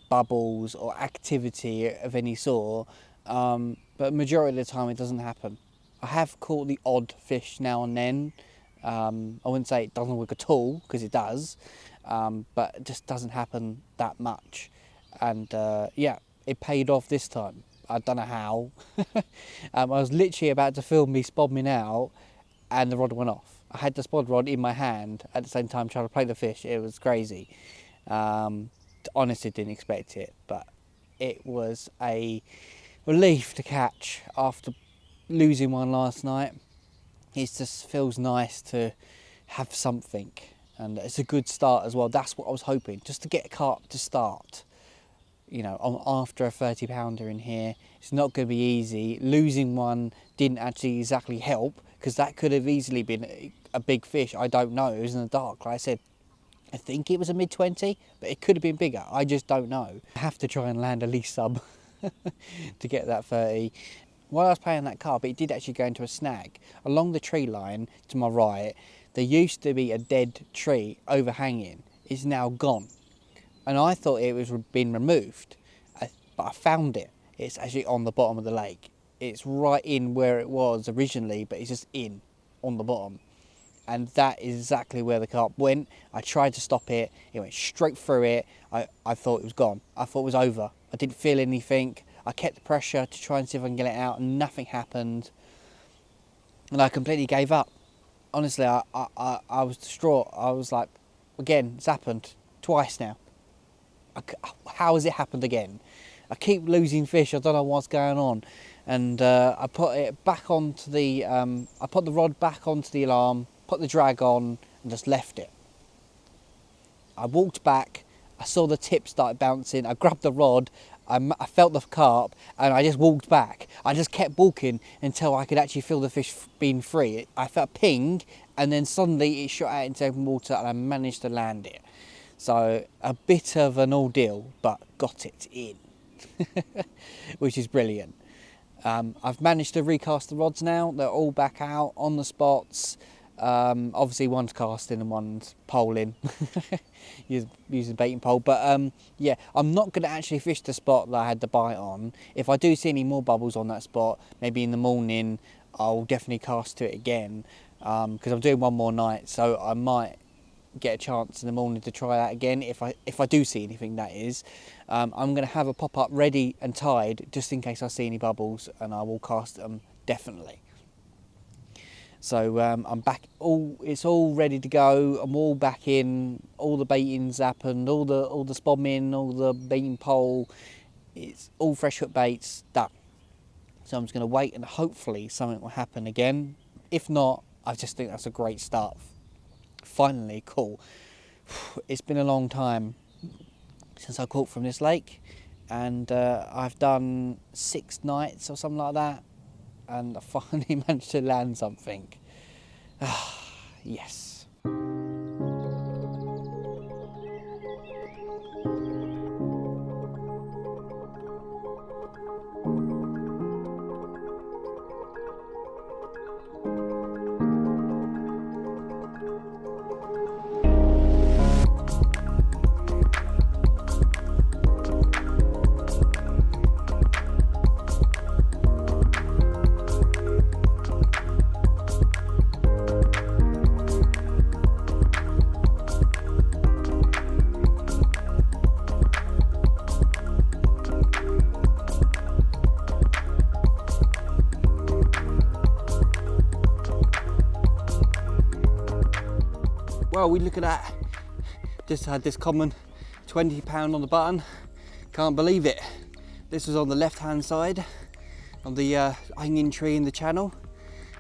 bubbles or activity of any sort, but majority of the time it doesn't happen. I have caught the odd fish now and then. I wouldn't say it doesn't work at all, because it does, but it just doesn't happen that much. And yeah, it paid off this time. I don't know how. I was literally about to film me spobbing out, and the rod went off. I had the spod rod in my hand at the same time trying to play the fish. It was crazy. Honestly didn't expect it, but it was a relief to catch after losing one last night. It just feels nice to have something, and it's a good start as well. That's what I was hoping, just to get a carp to start. You know, after a 30 pounder in here, it's not going to be easy. Losing one didn't actually exactly help, because that could have easily been a big fish. I don't know. It was in the dark. Like I said, I think it was a mid-20, but it could have been bigger. I just don't know. I have to try and land a least sub to get that 30. While I was playing that carp, it did actually go into a snag. Along the tree line to my right, there used to be a dead tree overhanging. It's now gone. And I thought it was being removed, but I found it. It's actually on the bottom of the lake. It's right in where it was originally, but it's just in on the bottom. And that is exactly where the carp went. I tried to stop it. It went straight through it. I thought it was gone. I thought it was over. I didn't feel anything. I kept the pressure to try and see if I can get it out, and nothing happened. And I completely gave up. Honestly, I was distraught. I was like, again, it's happened twice now. How has it happened again? I keep losing fish. I don't know what's going on. And I put it back onto the. I put the rod back onto the alarm, put the drag on, and just left it. I walked back. I saw the tip start bouncing. I grabbed the rod. I felt the carp, and I just walked back. I just kept walking until I could actually feel the fish being free. I felt a ping, and then suddenly it shot out into open water, and I managed to land it. So a bit of an ordeal, but got it in, which is brilliant. I've managed to recast the rods now. They're all back out on the spots. Obviously one's casting and one's poling, using baiting pole. But yeah, I'm not going to actually fish the spot that I had the bite on. If I do see any more bubbles on that spot, maybe in the morning, I'll definitely cast to it again, because I'm doing one more night, so I might get a chance in the morning to try that again if I do see anything, that is. I'm going to have a pop-up ready and tied just in case I see any bubbles, and I will cast them definitely. So I'm back, it's all ready to go. I'm all back in, all the baiting's happened, all the spomming, all the baiting pole, it's all fresh hook baits done. So I'm just going to wait and hopefully something will happen again. If not, I just think that's a great start. Finally, cool. It's been a long time since I caught from this lake, and I've done 6 nights or something like that, and I finally managed to land something. Yes. Well, we look at that. Just had this common £20 on the button. Can't believe it. This was on the left-hand side of the hanging tree in the channel,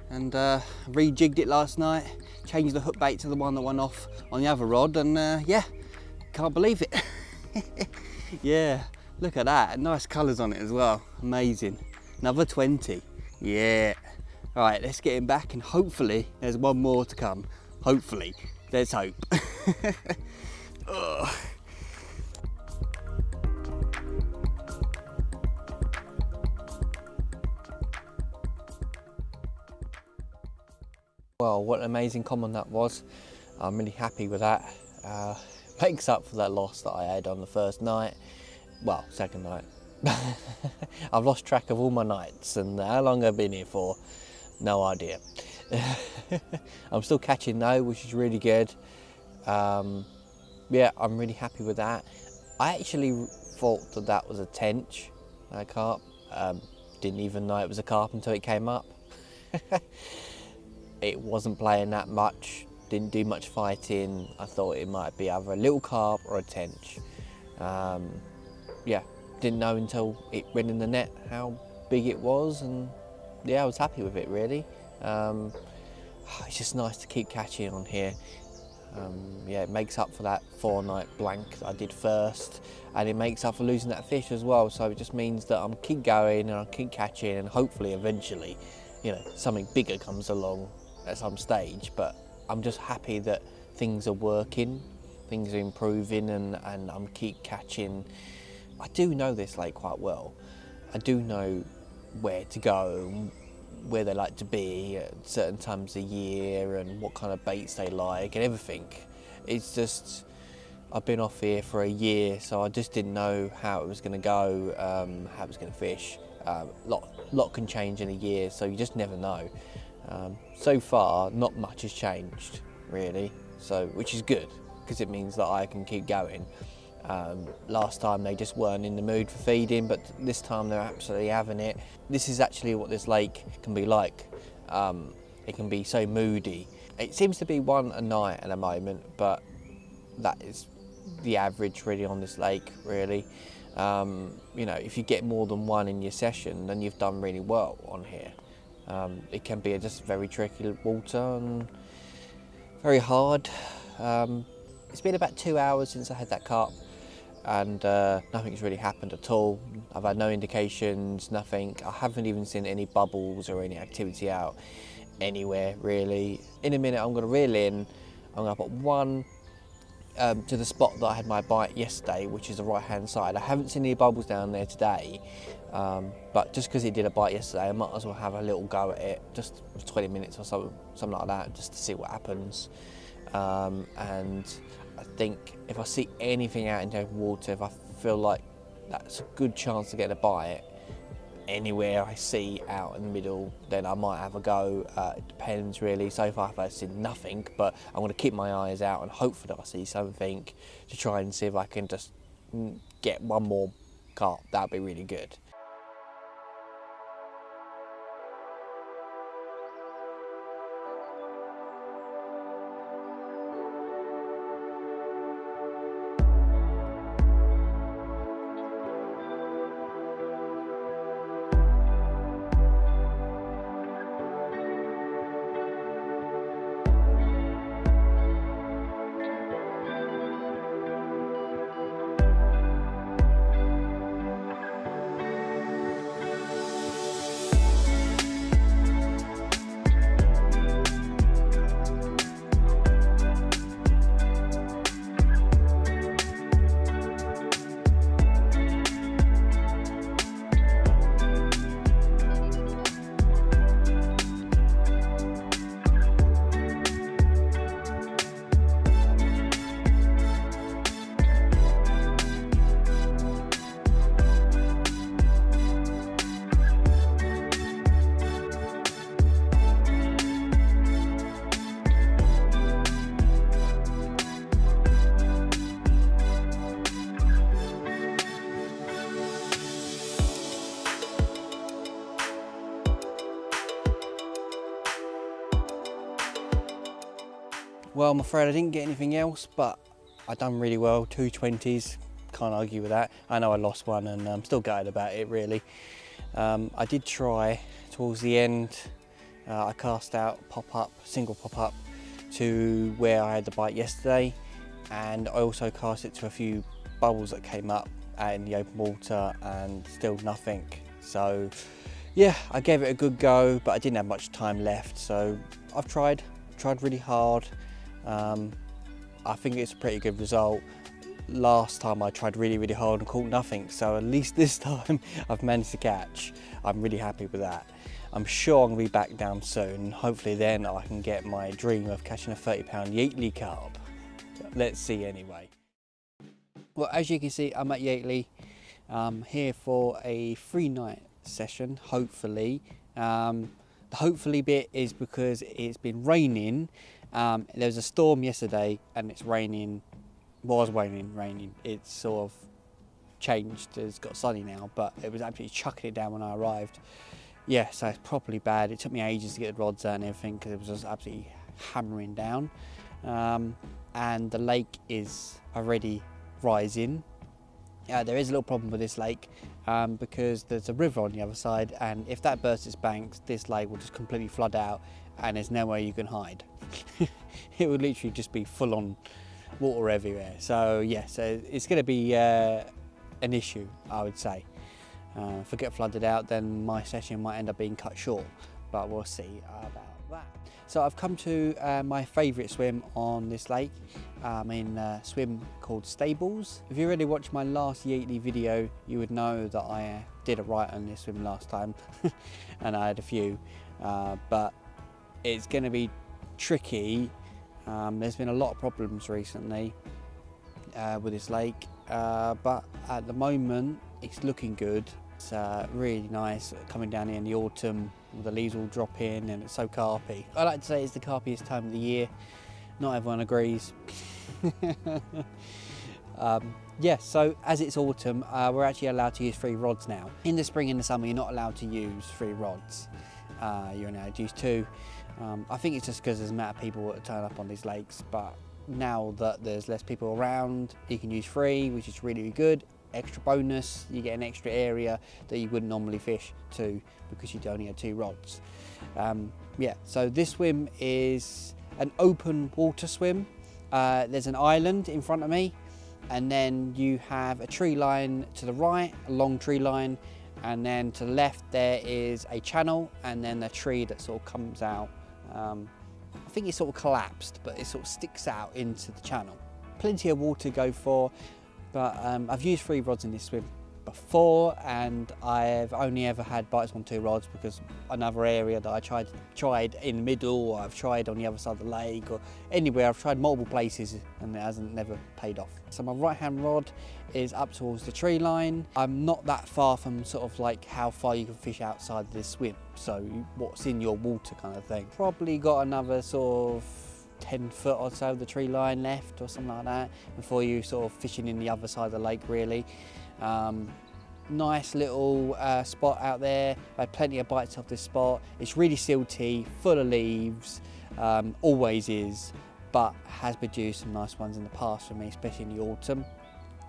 and rejigged it last night. Changed the hook bait to the one that went off on the other rod, and yeah, can't believe it. Yeah, look at that. Nice colours on it as well. Amazing. Another 20. Yeah. All right, let's get him back, and hopefully there's one more to come. Hopefully. There's hope. Well, what an amazing common that was. I'm really happy with that. Makes up for that loss that I had on the first night. Well, second night. I've lost track of all my nights and how long I've been here for. No idea. I'm still catching though, which is really good. Yeah, I'm really happy with that. I actually thought that that was a tench, that carp. Didn't even know it was a carp until it came up. It wasn't playing that much, didn't do much fighting. I thought it might be either a little carp or a tench. Yeah, didn't know until it went in the net how big it was, and yeah, I was happy with it really. It's just nice to keep catching on here. Yeah, it makes up for that 4-night blank that I did first, and it makes up for losing that fish as well. So it just means that I'm keep going and I keep catching, and hopefully eventually, you know, something bigger comes along at some stage. But I'm just happy that things are working, things are improving, and I'm keep catching. I do know this lake quite well. I do know where to go, where they like to be at certain times of year, and what kind of baits they like and everything. It's just, I've been off here for a year, so I just didn't know how it was going to go, how it was going to fish. Lot can change in a year, so you just never know. So far, not much has changed really, so which is good because it means that I can keep going. Last time they just weren't in the mood for feeding, but this time they're absolutely having it. This is actually what this lake can be like. It can be so moody. It seems to be one a night at the moment, but that is the average really on this lake really. You know, if you get more than one in your session, then you've done really well on here. It can be just very tricky water and very hard. It's been about 2 hours since I had that carp, and nothing's really happened at all. I've had no indications, nothing. I haven't even seen any bubbles or any activity out anywhere really. In a minute I'm going to reel in, I'm going to put one to the spot that I had my bite yesterday, which is the right hand side. I haven't seen any bubbles down there today, but just because it did a bite yesterday, I might as well have a little go at it, just for 20 minutes or something like that, just to see what happens. And I think if I see anything out in the open water, if I feel like that's a good chance to get a bite, anywhere I see out in the middle, then I might have a go. It depends really. So far I've seen nothing, but I'm going to keep my eyes out and hopefully I see something to try and see if I can just get one more carp. That'd be really good. Well, I'm afraid I didn't get anything else, but I done really well. 2 20s, can't argue with that. I know I lost one and I'm still gutted about it really. I did try towards the end. I cast out pop-up, single pop-up to where I had the bite yesterday, and I also cast it to a few bubbles that came up out in the open water and still nothing. So yeah, I gave it a good go, but I didn't have much time left. So I've tried really hard. I think it's a pretty good result. Last time I tried really hard and caught nothing, so at least this time I've managed to catch. I'm really happy with that. I'm sure I'm going to be back down soon. Hopefully then I can get my dream of catching a 30-pound Yateley carp. Let's see anyway. Well, as you can see, I'm at Yateley. Here for a 3-night session, hopefully. The hopefully bit is because it's been raining. There was a storm yesterday and it's raining. It's sort of changed, it's got sunny now, but it was absolutely chucking it down when I arrived. Yeah, so it's properly bad. It took me ages to get the rods out and everything because it was just absolutely hammering down. And the lake is already rising. There is a little problem with this lake because there's a river on the other side, and if that bursts its banks, this lake will just completely flood out and there's nowhere you can hide. It would literally just be full on water everywhere. So yeah, so it's going to be an issue, I would say. If I get flooded out, then my session might end up being cut short, but we'll see about that. So I've come to my favourite swim on this lake. I'm in a swim called Stables. If you already watched my last Yateley video, you would know that I did a right on this swim last time, and I had a few, but it's going to be tricky. There's been a lot of problems recently with this lake, but at the moment it's looking good. It's really nice coming down here in the autumn, the leaves all drop in and it's so carpy. I like to say it's the carpiest time of the year. Not everyone agrees. Yeah, so as it's autumn, we're actually allowed to use 3 rods now. In the spring and the summer, you're not allowed to use 3 rods. You're allowed to use 2. I think it's just because there's a amount of people that turn up on these lakes, but now that there's less people around, you can use 3, which is really good. Extra bonus, you get an extra area that you wouldn't normally fish to because you'd only have 2 rods. Yeah, so this swim is an open water swim. There's an island in front of me, and then you have a tree line to the right, a long tree line, and then to the left there is a channel and then a tree that sort of comes out. I think it's sort of collapsed, but it sort of sticks out into the channel. plenty of water to go for, but I've used 3 rods in this swim before, and I've only ever had bites on 2 rods because another area that I tried in the middle, or I've tried on the other side of the lake, or anywhere. I've tried multiple places and it hasn't never paid off. So my right hand rod is up towards the tree line. I'm not that far from sort of like how far you can fish outside of this swim, so what's in your water kind of thing. Probably got another sort of 10 foot or so of the tree line left or something like that before you sort of fishing in the other side of the lake really. Nice little spot out there. I had plenty of bites off this spot. It's really silty, full of leaves, always is, but has produced some nice ones in the past for me, especially in the autumn.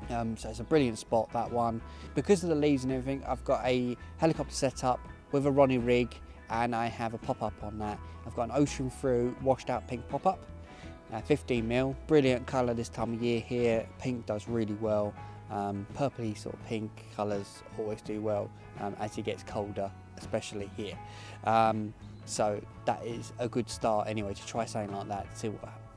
So it's a brilliant spot, that one. Because of the leaves and everything, I've got a helicopter set up with a Ronnie rig, and I have a pop-up on that. I've got an ocean fruit washed out pink pop-up, 15mm, brilliant colour this time of year here. Pink does really well. Purpley sort of pink colours always do well as it gets colder, especially here. So that is a good start anyway, to try something like that, to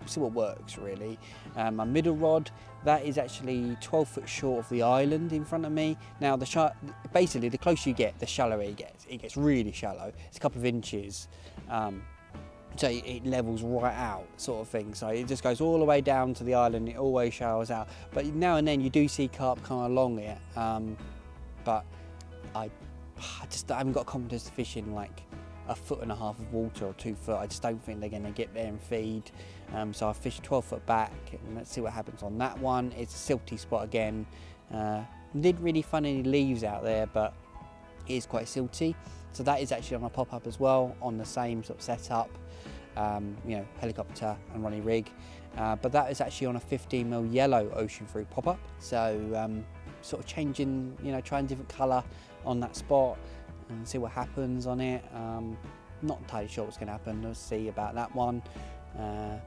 see what works really. My middle rod, that is actually 12 foot short of the island in front of me. Now basically the closer you get, the shallower it gets. It gets really shallow. It's a couple of inches. So it levels right out, sort of thing. So it just goes all the way down to the island. It always showers out. But now and then you do see carp come along it. But I haven't got confidence to fish in like 1.5 foot of water or 2 foot. I just don't think they're going to get there and feed. So I fished 12 foot back, and let's see what happens on that one. It's a silty spot again. Didn't really find any leaves out there, but it is quite silty. So that is actually on a pop-up as well, on the same sort of setup, you know, helicopter and Ronnie rig. But that is actually on a 15mm yellow ocean fruit pop-up. So sort of changing, you know, trying different colour on that spot and see what happens on it. Not entirely sure what's going to happen. We'll see about that one.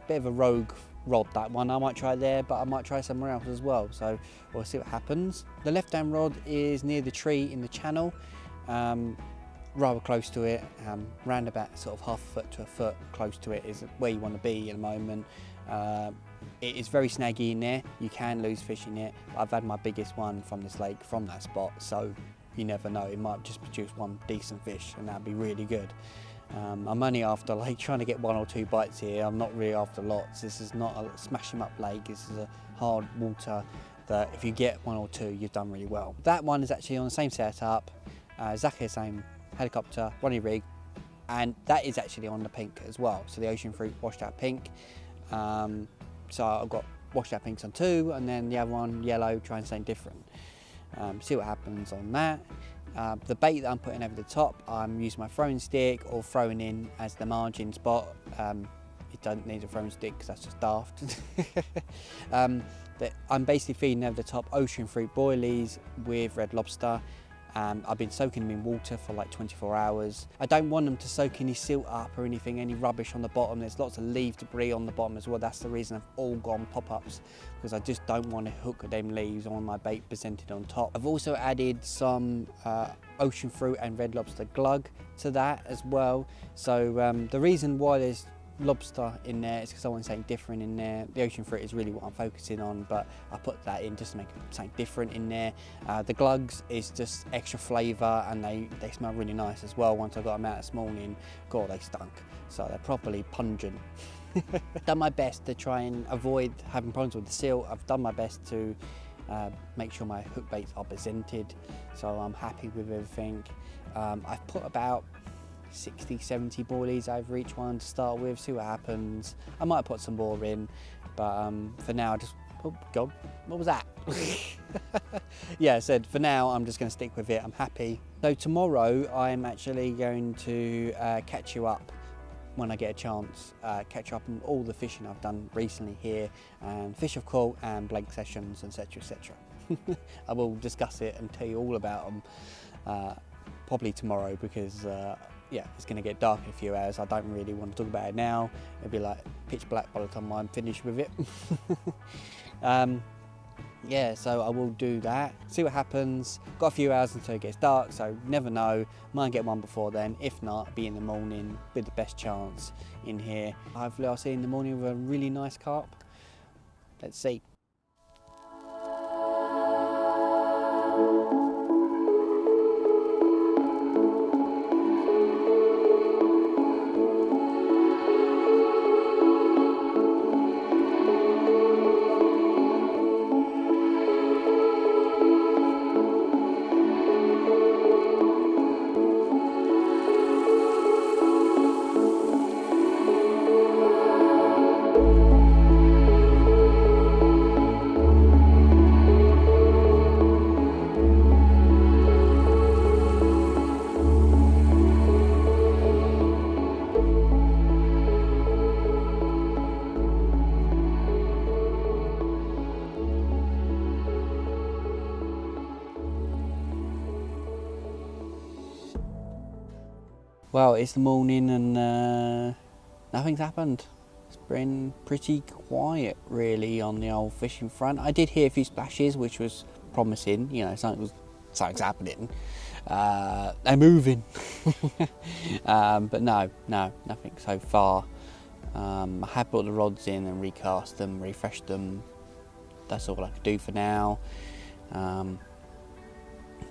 Bit of a rogue rod, that one. I might try there, but I might try somewhere else as well. So we'll see what happens. The left-hand rod is near the tree in the channel. Rather close to it, round about sort of 1/2 foot to 1 foot close to it is where you want to be at the moment. It is very snaggy in there. You can lose fish in it. I've had my biggest one from this lake from that spot, so you never know. It might just produce one decent fish, and that'd be really good. I'm only after like trying to get 1 or 2 bites here. I'm not really after lots. This is not a smash 'em up lake. This is a hard water that if you get 1 or 2, you've done really well. That one is actually on the same setup, exactly the same helicopter, Ronnie rig, and that is actually on the pink as well. So the ocean fruit washed out pink. So I've got washed out pinks on 2, and then the other one yellow, trying something different. See what happens on that. The bait that I'm putting over the top, I'm using my throwing stick or throwing in as the margin spot. It doesn't need a throwing stick because that's just daft. But I'm basically feeding over the top ocean fruit boilies with red lobster. I've been soaking them in water for like 24 hours. I don't want them to soak any silt up or anything, any rubbish on the bottom. There's lots of leaf debris on the bottom as well. That's the reason I've all gone pop-ups, because I just don't want to hook them leaves on my bait presented on top. I've also added some ocean fruit and red lobster glug to that as well. So the reason why there's lobster in there is because I want something different in there. The ocean fruit is really what I'm focusing on, but I put that in just to make something different in there. The glugs is just extra flavour, and they smell really nice as well. Once I got them out this morning, God, they stunk. So they're properly pungent. Done my best to try and avoid having problems with the silt. I've done my best to make sure my hook baits are presented, so I'm happy with everything. I've put about 60-70 boilies over each one to start with, see what happens. I might put some more in, but for now, oh God, what was that? Yeah, I said for now I'm just going to stick with it. I'm happy. So tomorrow I'm actually going to catch you up when I get a chance, catch up on all the fishing I've done recently here, and fish I've caught and blank sessions, etc, etc. I will discuss it and tell you all about them probably tomorrow, because yeah, it's going to get dark in a few hours. I don't really want to talk about it now. It'll be like pitch black by the time I'm finished with it. Yeah, so I will do that, see what happens. Got a few hours until it gets dark, so never know. Might get one before then. If not, be in the morning with the best chance in here. Hopefully I'll see you in the morning with a really nice carp. Let's see. Well, it's the morning and nothing's happened. It's been pretty quiet really on the old fishing front. I did hear a few splashes, which was promising, you know, something's happening. They're moving. But no, nothing so far. I have brought the rods in and recast them, refreshed them. That's all I could do for now.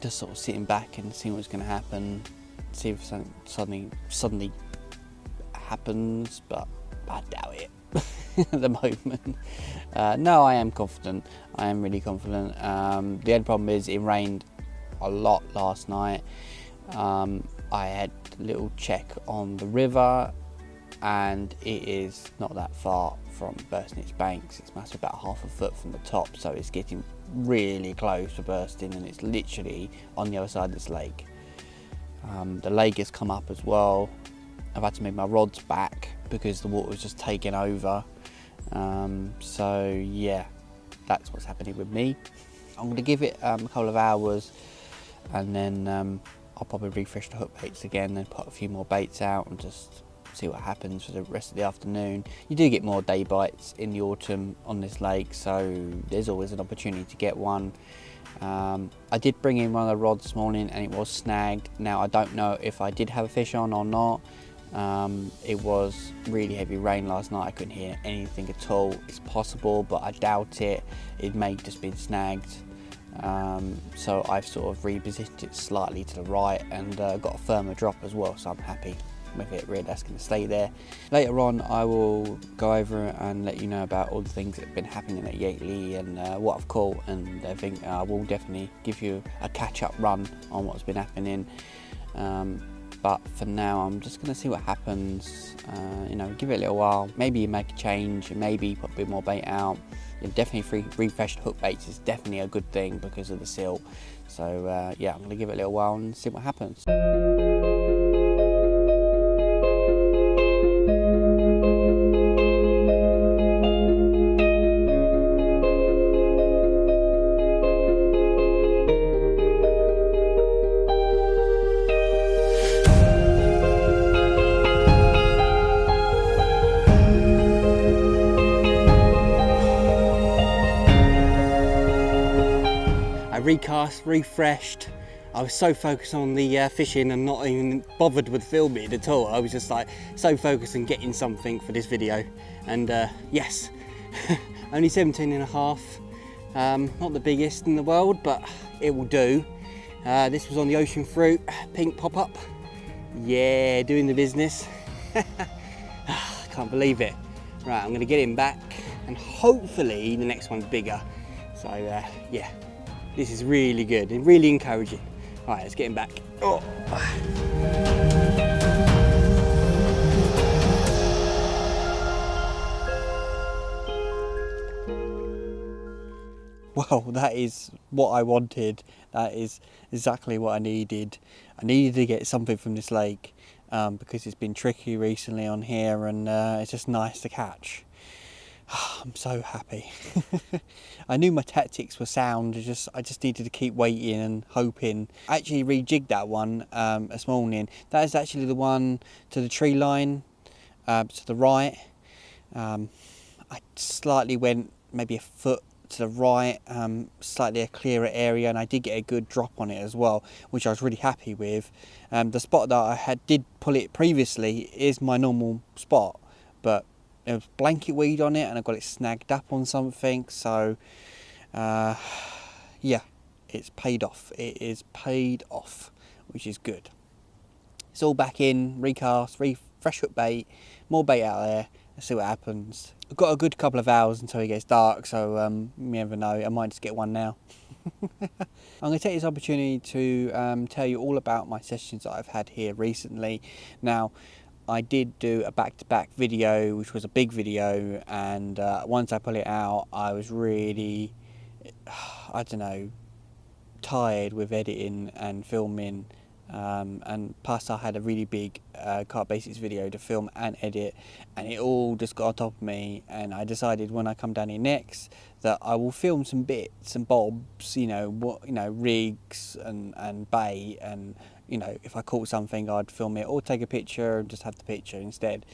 Just sort of sitting back and seeing what's going to happen, see if something suddenly happens, but I doubt it at the moment. No, I am confident. I am really confident. The only problem is it rained a lot last night. I had a little check on the river and it is not that far from bursting its banks. It's massive, about half a foot from the top, so it's getting really close to bursting, and it's literally on the other side of this lake. The lake has come up as well. I've had to move my rods back because the water was just taking over. So yeah, that's what's happening with me. I'm going to give it a couple of hours and then I'll probably refresh the hook baits again and put a few more baits out and just see what happens for the rest of the afternoon. You do get more day bites in the autumn on this lake, so there's always an opportunity to get one. I did bring in one of the rods this morning and it was snagged. Now I don't know if I did have a fish on or not. It was really heavy rain last night. I couldn't hear anything at all. It's possible, but I doubt it. It may have just been snagged. So I've sort of repositioned it slightly to the right and got a firmer drop as well, so I'm happy with it. Really, that's going to stay there. Later on I will go over and let you know about all the things that have been happening at Yateley and what I've caught, and I think I will definitely give you a catch-up run on what's been happening. But for now I'm just going to see what happens. You know, give it a little while, maybe make a change, maybe put a bit more bait out. Definitely refreshed hook baits is definitely a good thing because of the silt. So yeah, I'm going to give it a little while and see what happens. Recast, refreshed. I was so focused on the fishing and not even bothered with filming at all. I was just like so focused on getting something for this video, and yes, only 17 and a half. Not the biggest in the world, but it will do. This was on the ocean fruit, pink pop-up. Yeah, doing the business. Can't believe it. Right, I'm gonna get him back and hopefully the next one's bigger. So yeah. This is really good and really encouraging. All right, let's get him back. Oh. Well, that is what I wanted. That is exactly what I needed. I needed to get something from this lake because it's been tricky recently on here, and it's just nice to catch. I'm so happy. I knew my tactics were sound. I just needed to keep waiting and hoping. I actually rejigged that one this morning. That is actually the one to the tree line to the right. I slightly went maybe a foot to the right, slightly a clearer area, and I did get a good drop on it as well, which I was really happy with. The spot that I did pull it previously is my normal spot, but there was blanket weed on it and I got it snagged up on something, so yeah, it's paid off. It is paid off, which is good. It's all back in, recast, fresh hook bait, more bait out there. Let's see what happens. I've got a good couple of hours until it gets dark, so you never know, I might just get one now. I'm going to take this opportunity to tell you all about my sessions that I've had here recently. Now, I did do a back-to-back video, which was a big video, and once I put it out, I was really, I don't know, tired with editing and filming and plus I had a really big Carp Basics video to film and edit, and it all just got on top of me, and I decided when I come down here next that I will film some bits and bobs, rigs and bait, and if I caught something I'd film it or take a picture and just have the picture instead.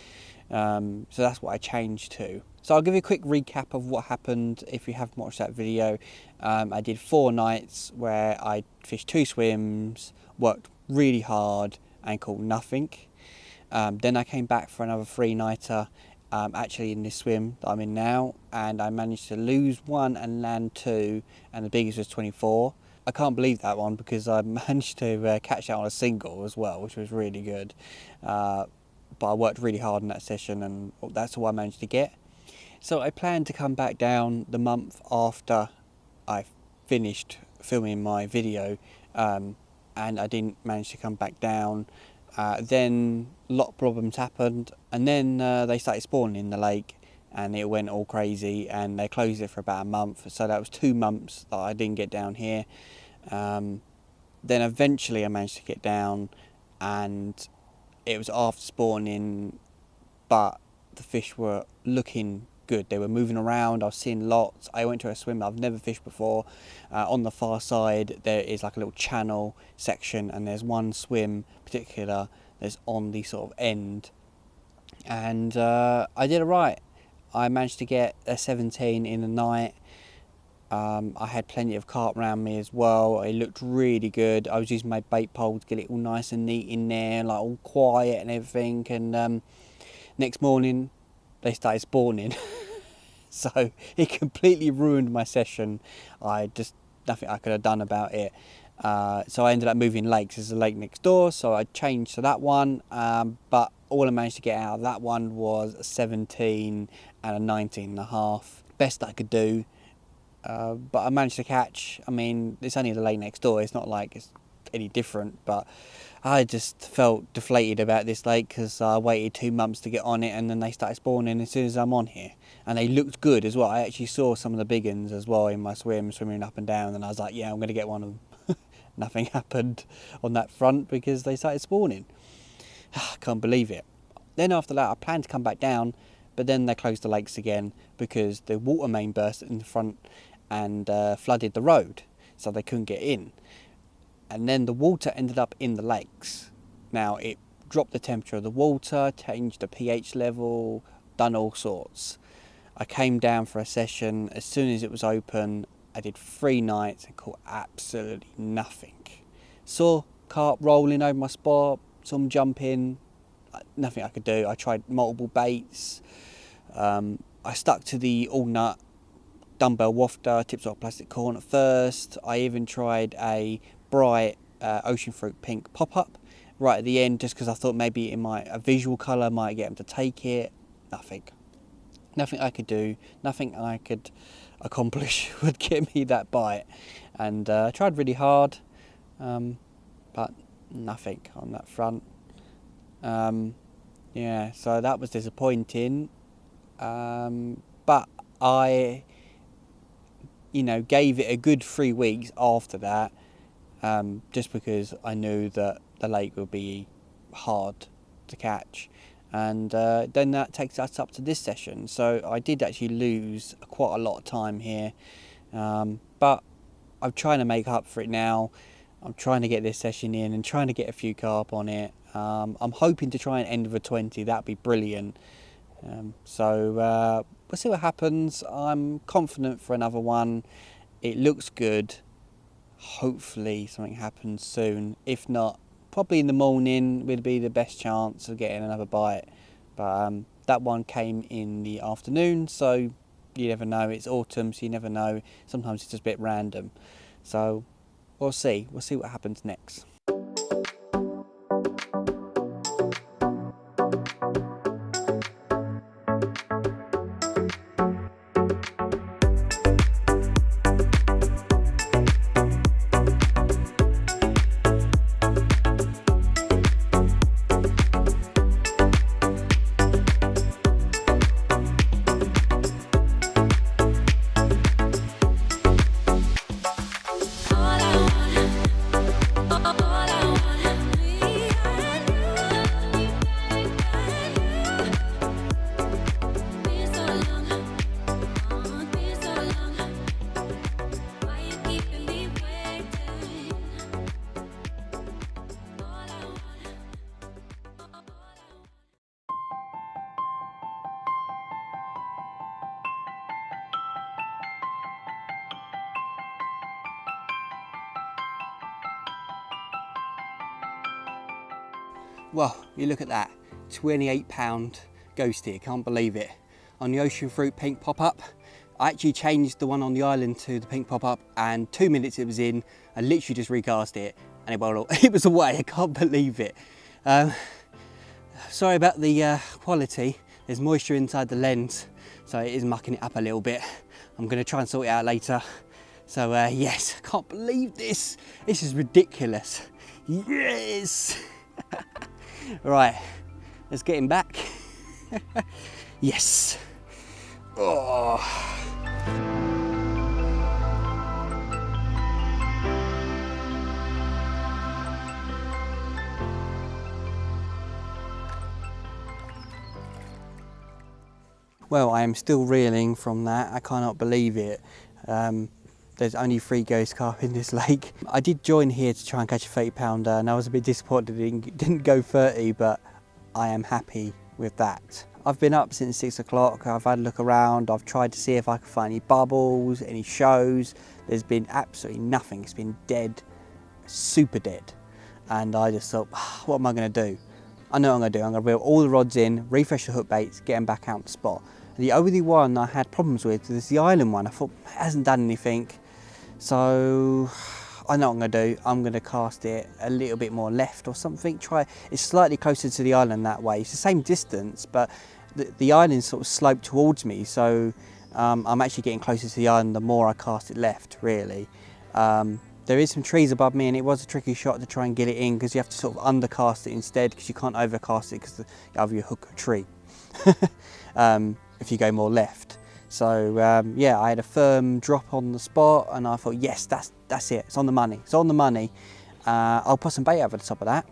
So that's what I changed to. So I'll give you a quick recap of what happened if you haven't watched that video. I did 4 nights where I fished 2 swims, worked really hard and caught nothing. Then I came back for another 3-nighter, actually in this swim that I'm in now, and I managed to lose 1 and land 2, and the biggest was 24. I can't believe that one because I managed to catch that on a single as well, which was really good. But I worked really hard in that session, and that's all I managed to get. So I planned to come back down the month after I finished filming my video, and I didn't manage to come back down. Then a lot of problems happened, and then they started spawning in the lake, and it went all crazy, and they closed it for about a month. So that was 2 months that I didn't get down here. Then eventually I managed to get down, and it was after spawning, but the fish were looking good. They were moving around. I was seeing lots. I went to a swim I've never fished before. On the far side there is like a little channel section, and there's one swim particular that's on the sort of end, and I did it right. I managed to get a 17 in the night. I had plenty of carp around me as well. It looked really good. I was using my bait pole to get it all nice and neat in there, like all quiet and everything, and next morning they started spawning. So it completely ruined my session. Nothing I could have done about it. So I ended up moving lakes. There's a lake next door, so I changed to that one, but all I managed to get out of that one was a 17 and a 19.5. Best I could do. But I managed to catch. I mean, it's only the lake next door. It's not like it's any different, but I just felt deflated about this lake because I waited 2 months to get on it, and then they started spawning as soon as I'm on here, and they looked good as well. I actually saw some of the big ones as well in my swim, swimming up and down, and I was like, yeah, I'm going to get one of them. Nothing happened on that front because they started spawning. I can't believe it. Then after that I planned to come back down, but then they closed the lakes again because the water main burst in the front and flooded the road, so they couldn't get in. And then the water ended up in the lakes. Now it dropped the temperature of the water, changed the pH level, done all sorts. I came down for a session. As soon as it was open, I did 3 nights and caught absolutely nothing. Saw carp rolling over my spot, saw them jump in, nothing I could do. I tried multiple baits. I stuck to the all nut dumbbell wafter, tips off plastic corn at first. I even tried a bright ocean fruit pink pop-up right at the end, just because I thought maybe a visual colour might get them to take it. Nothing I could do, nothing I could accomplish would get me that bite, and I tried really hard, but nothing on that front. Yeah, so that was disappointing, but I gave it a good 3 weeks after that, just because I knew that the lake would be hard to catch, and then that takes us up to this session. So I did actually lose quite a lot of time here, but I'm trying to make up for it now. I'm trying to get this session in and trying to get a few carp on it. I'm hoping to try and end with a 20. That'd be brilliant. So we'll see what happens. I'm confident for another one. It looks good. Hopefully something happens soon. If not, probably in the morning would be the best chance of getting another bite. But that one came in the afternoon, so you never know. It's autumn, so you never know. Sometimes it's just a bit random. So we'll see. We'll see what happens next. All I want Well, you look at that, 28-pound ghost here, can't believe it. On the ocean fruit pink pop-up, I actually changed the one on the island to the pink pop-up, and 2 minutes it was in. I literally just recast it and it was away. I can't believe it. Sorry about the quality. There's moisture inside the lens, so it is mucking it up a little bit. I'm going to try and sort it out later. So yes, I can't believe this. This is ridiculous. Yes. Right, let's get him back. Yes. Oh. Well, I am still reeling from that. I cannot believe it. There's only 3 ghost carp in this lake. I did join here to try and catch a 30-pounder, and I was a bit disappointed it didn't go 30, but I am happy with that. I've been up since 6 o'clock. I've had a look around. I've tried to see if I could find any bubbles, any shows. There's been absolutely nothing. It's been dead, super dead. And I just thought, what am I going to do? I know what I'm going to do. I'm going to reel all the rods in, refresh the hook baits, get them back out the spot. The only one I had problems with is the island one. I thought, it hasn't done anything. So I know what I'm going to do. I'm going to cast it a little bit more left or something. It's slightly closer to the island that way. It's the same distance, but the island sort of sloped towards me. So I'm actually getting closer to the island the more I cast it left, really. There is some trees above me, and it was a tricky shot to try and get it in because you have to sort of undercast it instead, because you can't overcast it because either you hook a tree if you go more left. So yeah, I had a firm drop on the spot, and I thought, yes, that's it. It's on the money. It's on the money. I'll put some bait over the top of that.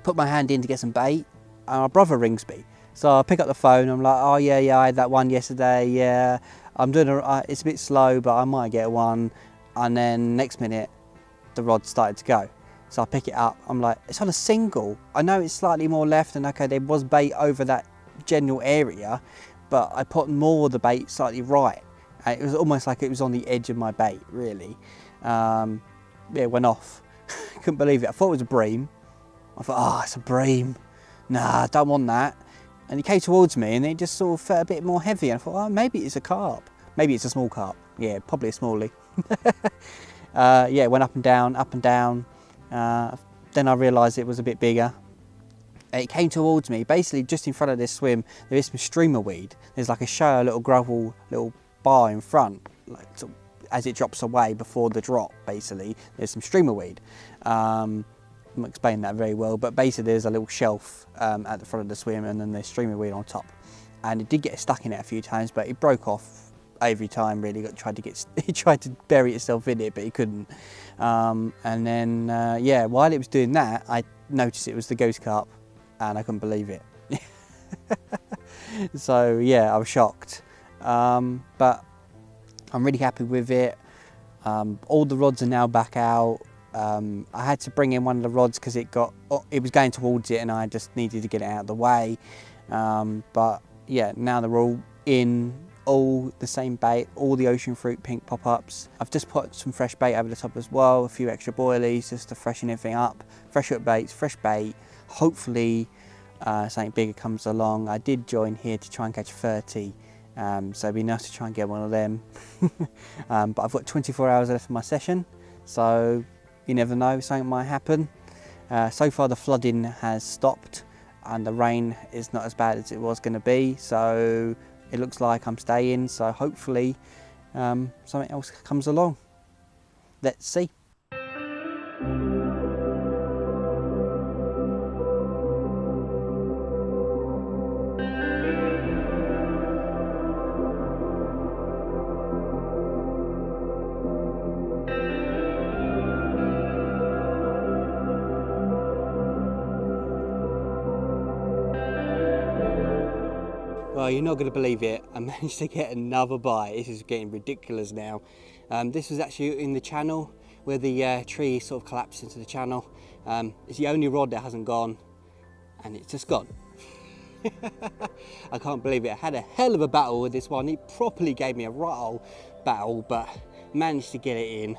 Put my hand in to get some bait, and my brother rings me. So I pick up the phone. I'm like, oh yeah, I had that one yesterday. Yeah, I'm doing. It's a bit slow, but I might get one. And then next minute, the rod started to go. So I pick it up. I'm like, it's on a single. I know it's slightly more left, and okay, there was bait over that general area, but I put more of the bait slightly right. It was almost like it was on the edge of my bait, really. Yeah, it went off. Couldn't believe it. I thought it was a bream. I thought, oh, it's a bream. Nah, I don't want that. And he came towards me, and it just sort of felt a bit more heavy. And I thought, oh, maybe it's a carp. Maybe it's a small carp. Yeah, probably a smallie. Yeah, it went up and down, up and down. Then I realised it was a bit bigger. It came towards me. Basically, just in front of this swim, there is some streamer weed. There's like a shallow little gravel little bar in front, like as it drops away before the drop. Basically, there's some streamer weed. I'm not explaining that very well, but basically there's a little shelf at the front of the swim, and then there's streamer weed on top. And it did get stuck in it a few times, but it broke off every time. Really, it tried to bury itself in it, but it couldn't. And then yeah, while it was doing that, I noticed it was the ghost carp, and I couldn't believe it. So yeah, I was shocked, but I'm really happy with it. All the rods are now back out. I had to bring in one of the rods because it was going towards it, and I just needed to get it out of the way. But yeah, now they're all in, all the same bait, all the ocean fruit pink pop-ups. I've just put some fresh bait over the top as well, a few extra boilies just to freshen everything up. Fresh hook baits, fresh bait. Hopefully something bigger comes along. I did join here to try and catch 30, so it'd be nice to try and get one of them. But I've got 24 hours left of my session, so you never know, something might happen. So far the flooding has stopped, and the rain is not as bad as it was going to be, so it looks like I'm staying. So hopefully something else comes along. Let's see. Well, you're not going to believe it. I managed to get another bite. This is getting ridiculous now. This was actually in the channel where the tree sort of collapsed into the channel. It's the only rod that hasn't gone, and it's just gone. I can't believe it. I had a hell of a battle with this one. It properly gave me a right old battle, but managed to get it in.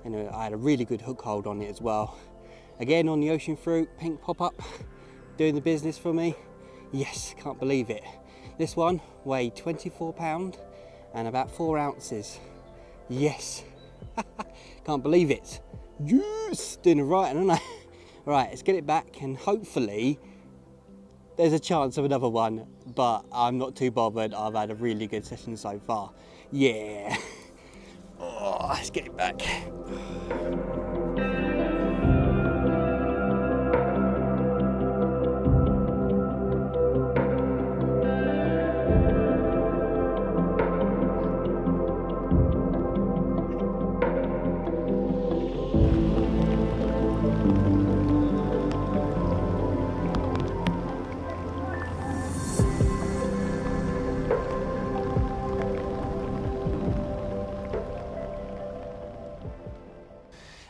And I had a really good hook hold on it as well. Again, on the ocean fruit pink pop-up. doing the business for me. Yes, can't believe it. This one weighed 24 pounds and about 4 ounces. Yes, can't believe it. Yes, doing it right, aren't I? Right, let's get it back and hopefully there's a chance of another one, but I'm not too bothered. I've had a really good session so far. Yeah. Oh, let's get it back.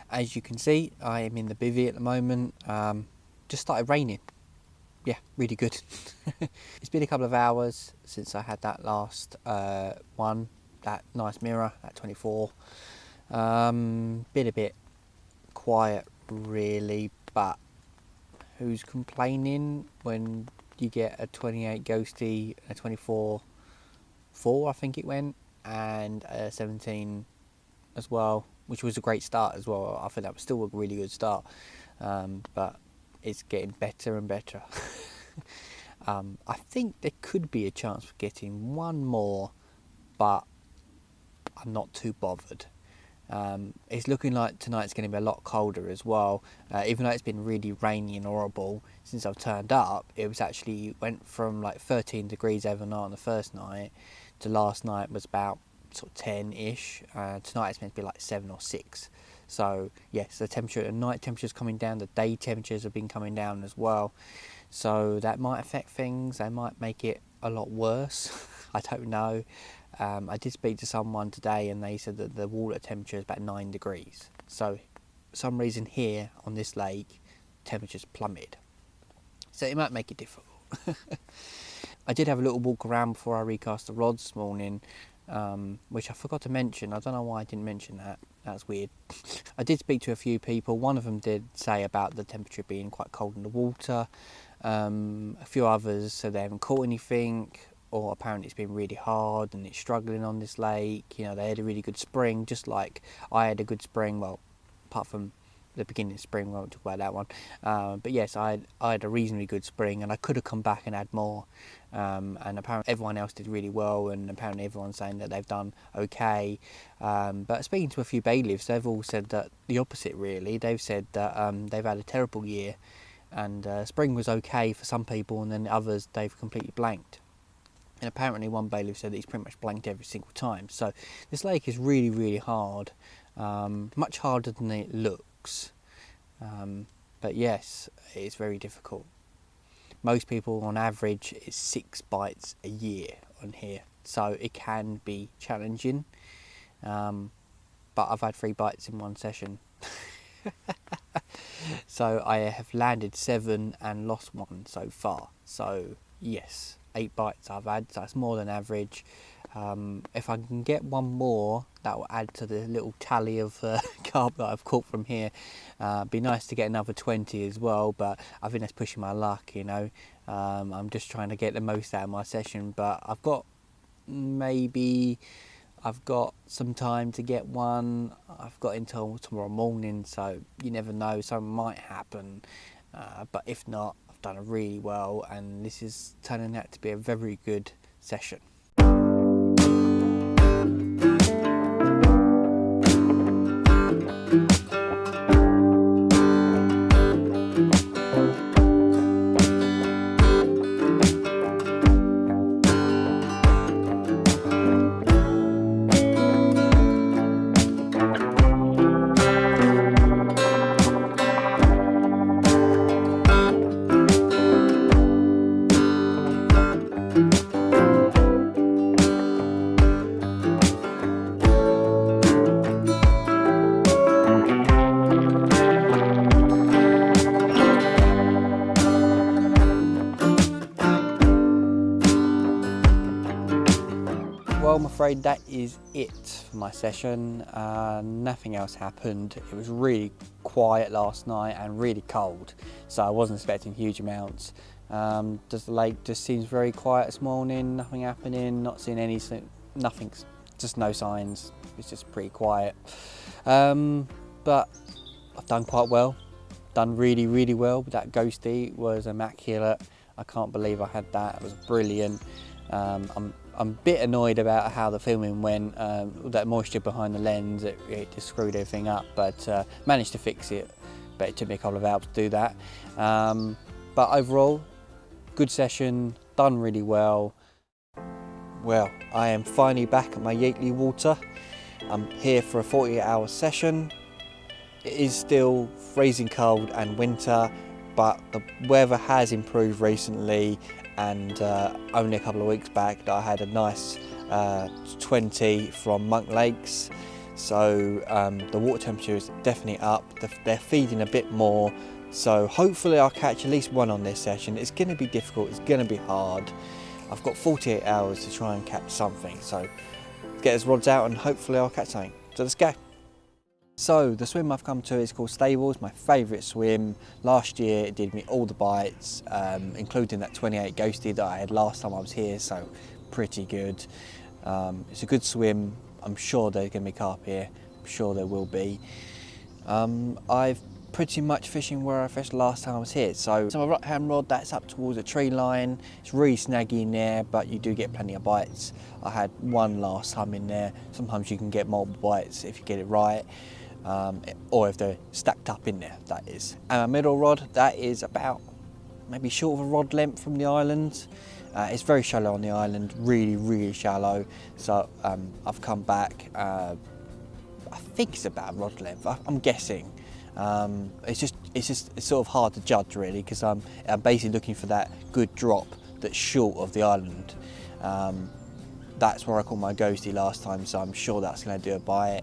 As you can see, I am in the bivvy at the moment. Just started raining. Yeah, really good. It's been a couple of hours since I had that last one, that nice mirror at 24. Been a bit quiet really, but who's complaining when you get a 28 ghosty, a 24 4 I think it went, and a 17 as well, which was a great start as well. I think that was still a really good start, but it's getting better and better. I think there could be a chance for getting one more, but I'm not too bothered. It's looking like tonight's going to be a lot colder as well. Even though it's been really rainy and horrible since I've turned up, it was actually went from like 13 degrees overnight on the first night to last night was about sort of 10-ish. Tonight it's meant to be like 7 or 6. So yes, the temperature, the night temperature's coming down, the day temperatures have been coming down as well. So that might affect things, they might make it a lot worse. I don't know. I did speak to someone today and they said that the water temperature is about 9 degrees. So for some reason here on this lake, temperatures plummeted. So it might make it difficult. I did have a little walk around before I recast the rods this morning, which I forgot to mention. I don't know why I didn't mention that. That's weird. I did speak to a few people. One of them did say about the temperature being quite cold in the water. A few others said they haven't caught anything, or apparently it's been really hard and it's struggling on this lake. You know, they had a really good spring, just like I had a good spring. Well, apart from the beginning of spring, we won't talk about that one. But yes, I had a reasonably good spring and I could have come back and had more. And apparently everyone else did really well, and apparently everyone's saying that they've done okay. But speaking to a few bailiffs, they've all said that the opposite really. They've said that they've had a terrible year, and spring was okay for some people, and then others they've completely blanked. And apparently one bailiff said that he's pretty much blanked every single time. So this lake is really, really hard, much harder than it looks. But yes, it's very difficult. Most people on average it's 6 bites a year on here, so it can be challenging. But I've had 3 bites in one session. So I have landed 7 and lost 1 so far. So yes, 8 bites I've had, so that's more than average. If I can get one more, that will add to the little tally of carp that I've caught from here. Be nice to get another 20 as well, but I think that's pushing my luck, you know. I'm just trying to get the most out of my session, but I've got some time to get one. I've got until tomorrow morning, so you never know, something might happen. But if not, I've done it really well, and this is turning out to be a very good session. Well, I'm afraid that is it for my session. Nothing else happened. It was really quiet last night and really cold, so I wasn't expecting huge amounts. The lake just seems very quiet this morning, nothing happening, not seeing nothing, just no signs. It's just pretty quiet. But I've done quite well, done really, really well. That ghosty was immaculate. I can't believe I had that, it was brilliant. I'm a bit annoyed about how the filming went, that moisture behind the lens, it just screwed everything up, but managed to fix it, but it took me a couple of hours to do that. But overall, good session, done really well. Well, I am finally back at my Yateley water. I'm here for a 48-hour session. It is still freezing cold and winter, but the weather has improved recently, and only a couple of weeks back I had a nice 20 from Monk Lakes. So the water temperature is definitely up. They're feeding a bit more, so hopefully I'll catch at least one on this session. It's going to be difficult, it's going to be hard. I've got 48 hours to try and catch something, so get his rods out and hopefully I'll catch something. So let's go. So the swim I've come to is called Stables, my favourite swim. Last year it did me all the bites, including that 28 ghosty that I had last time I was here, so pretty good. It's a good swim. I'm sure there's going to be carp here, I'm sure there will be. I've pretty much fishing where I fished last time I was here. So my right hand rod, that's up towards a tree line. It's really snaggy in there, but you do get plenty of bites. I had one last time in there. Sometimes you can get multiple bites if you get it right, or if they're stacked up in there, that is. And my middle rod, that is about maybe short of a rod length from the island. It's very shallow on the island, really, really shallow. So I've come back, I think it's about a rod length, I'm guessing. It's sort of hard to judge really, because I'm basically looking for that good drop that's short of the island. That's where I caught my ghosty last time, so I'm sure that's going to do a bite.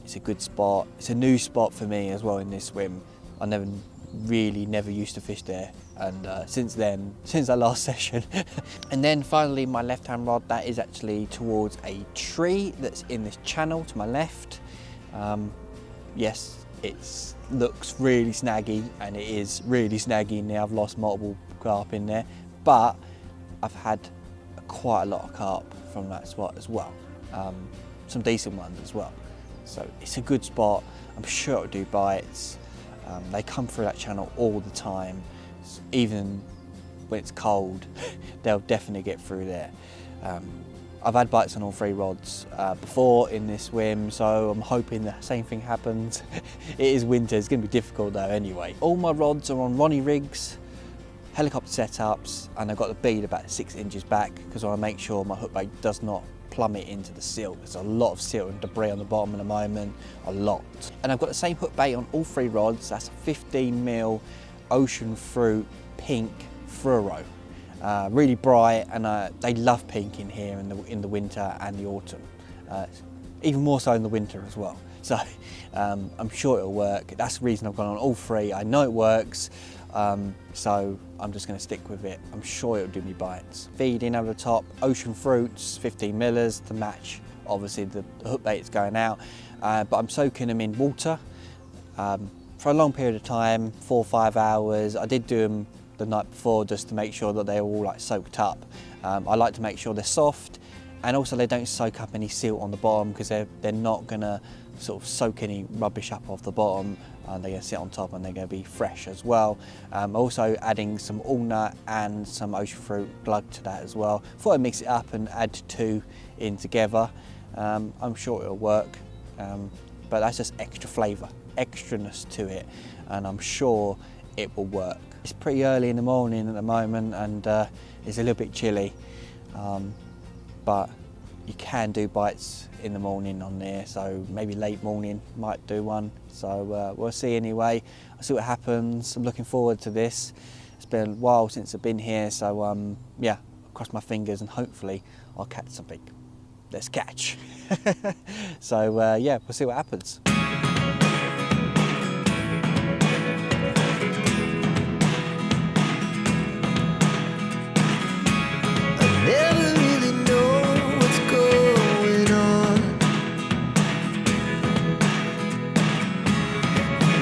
It's a good spot. It's a new spot for me as well in this swim. I never used to fish there, and since that last session. And then finally my left hand rod, that is actually towards a tree that's in this channel to my left. Yes, it looks really snaggy, and it is really snaggy in there. I've lost multiple carp in there, but I've had quite a lot of carp from that spot as well, some decent ones as well. So it's a good spot. I'm sure it'll do bites. They come through that channel all the time, even when it's cold. They'll definitely get through there. I've had bites on all three rods before in this swim, so I'm hoping the same thing happens. It is winter, it's going to be difficult though anyway. All my rods are on Ronnie rigs, helicopter setups, and I've got the bead about 6 inches back because I want to make sure my hook bait does not plummet into the silt. There's a lot of silt and debris on the bottom at the moment, a lot. And I've got the same hook bait on all three rods. That's a 15mm ocean fruit pink fluoro. Really bright, and they love pink in here in the winter and the autumn, even more so in the winter as well. So I'm sure it'll work. That's the reason I've gone on all three. I know it works, so I'm just going to stick with it. I'm sure it'll do me bites. Feeding over the top, ocean fruits, 15mm to match obviously the hook bait is going out, but I'm soaking them in water for a long period of time, 4 or 5 hours. I did do them the night before just to make sure that they're all like soaked up. I like to make sure they're soft, and also they don't soak up any silt on the bottom, because they're not gonna sort of soak any rubbish up off the bottom, and they're gonna sit on top and they're gonna be fresh as well. Also adding some walnut and some ocean fruit glug to that as well. Thought I'd mix it up and add 2 in together. I'm sure it'll work, but that's just extra flavour, extraness to it, and I'm sure it will work. It's pretty early in the morning at the moment, and it's a little bit chilly, but you can do bites in the morning on there, so maybe late morning might do one. So we'll see anyway. I'll see what happens. I'm looking forward to this. It's been a while since I've been here, so yeah, I'll cross my fingers and hopefully I'll catch something. Let's catch. So yeah, we'll see what happens.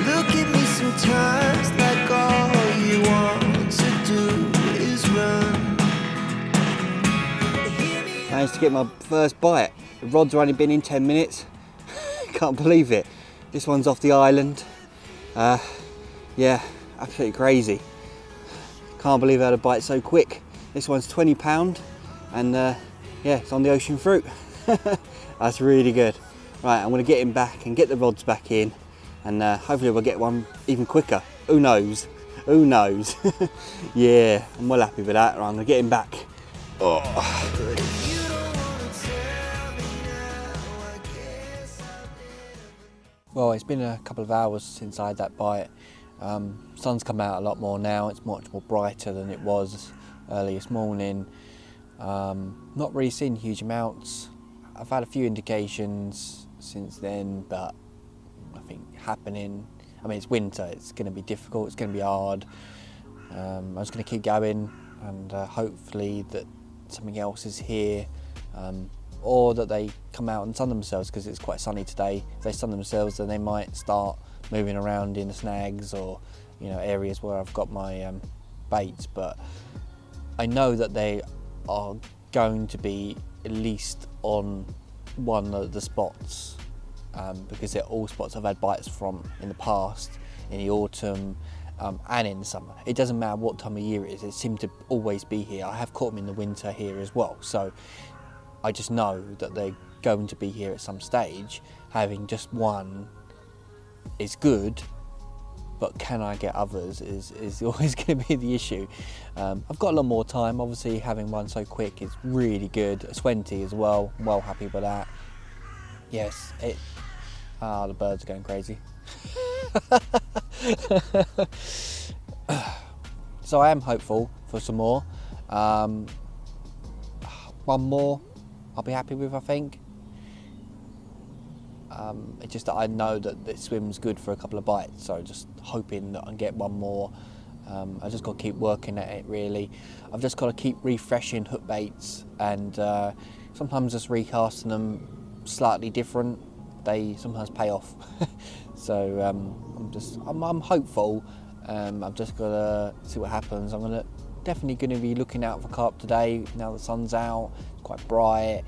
Looking managed to get my first bite. The rod's only been in 10 minutes. Can't believe it. This one's off the island. Yeah, absolutely crazy. Can't believe I had a bite so quick. This one's £20 and yeah, it's on the ocean fruit. That's really good. Right, I'm gonna get him back and get the rods back in, and hopefully we'll get one even quicker. Who knows? Who knows? Yeah, I'm well happy with that. Right, I'm gonna get him back. Oh. Well, it's been a couple of hours since I had that bite. Sun's come out a lot more now. It's much more brighter than it was early this morning. Not really seen huge amounts. I've had a few indications since then, but nothing happening. I mean, it's winter, it's going to be difficult, it's going to be hard. I'm just going to keep going, and hopefully that something else is here, or that they come out and sun themselves, because it's quite sunny today. If they sun themselves, then they might start moving around in the snags, or areas where I've got my baits. But I know that they are going to be at least on one of the spots, because they're all spots I've had bites from in the past, in the autumn and in the summer. It doesn't matter what time of year it is, it seems to always be here. I have caught them in the winter here as well, so I just know that they're going to be here at some stage. Having just one is good, but can I get others is always going to be the issue. I've got a lot more time. Obviously, having one so quick is really good. It's 20 as well. I'm well happy with that. Yes, the birds are going crazy. So I am hopeful for some more. One more I'll be happy with, I think. It's just that I know that this swim's good for a couple of bites, so just hoping that I can get one more. I just got to keep working at it, really. I've just got to keep refreshing hook baits, and sometimes just recasting them slightly different, they sometimes pay off. So I'm hopeful. I've just got to see what happens. I'm definitely going to be looking out for carp today. Now the sun's out, it's quite bright.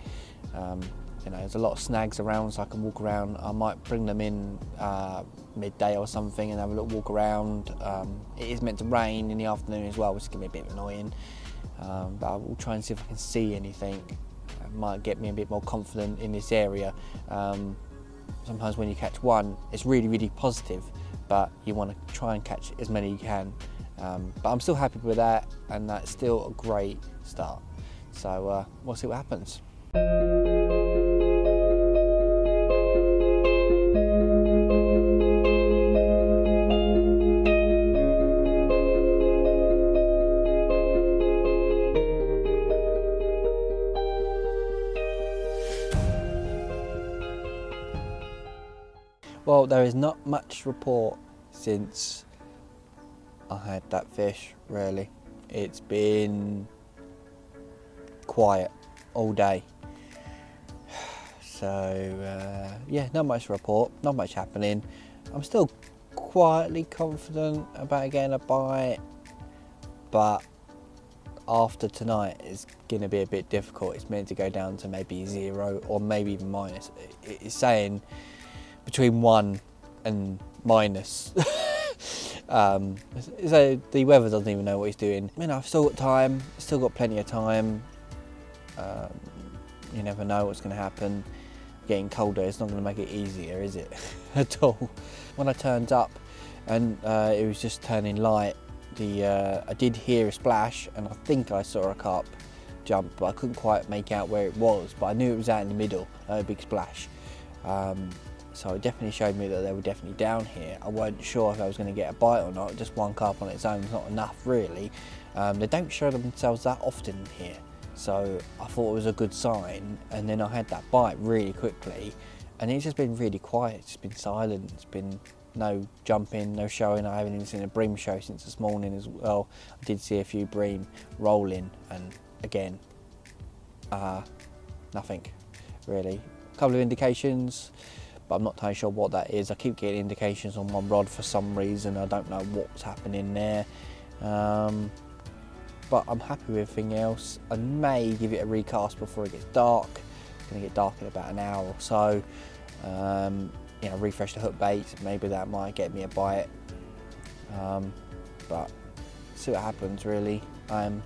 There's a lot of snags around, so I can walk around. I might bring them in midday or something and have a little walk around. It is meant to rain in the afternoon as well, which is going to be a bit annoying. But I will try and see if I can see anything. It might get me a bit more confident in this area. Sometimes when you catch one, it's really, really positive, but you want to try and catch as many you can. But I'm still happy with that, and that's still a great start. So we'll see what happens. Well, there is not much report since I had that fish, really. It's been quiet all day. So, yeah, not much report, not much happening. I'm still quietly confident about getting a bite, but after tonight it's going to be a bit difficult. It's meant to go down to maybe 0 or maybe even minus. It's saying between 1 and minus. So the weather doesn't even know what he's doing. I've still got time, still got plenty of time. You never know what's going to happen. Getting colder, it's not going to make it easier, is it? At all. When I turned up and it was just turning light, I did hear a splash, and I think I saw a carp jump, but I couldn't quite make out where it was, but I knew it was out in the middle, a big splash. So it definitely showed me that they were definitely down here. I wasn't sure if I was going to get a bite or not. Just one carp on its own is not enough, really. They don't show themselves that often here, so I thought it was a good sign. And then I had that bite really quickly, and it's just been really quiet. It's just been silent. It's been no jumping, no showing. I haven't even seen a bream show since this morning as well. I did see a few bream rolling, and again, nothing really. A couple of indications, but I'm not entirely sure what that is. I keep getting indications on my rod for some reason. I don't know what's happening there. but I'm happy with everything else. I may give it a recast before it gets dark. It's going to get dark in about an hour or so. You know, refresh the hook baits, maybe that might get me a bite. But see what happens really. I'm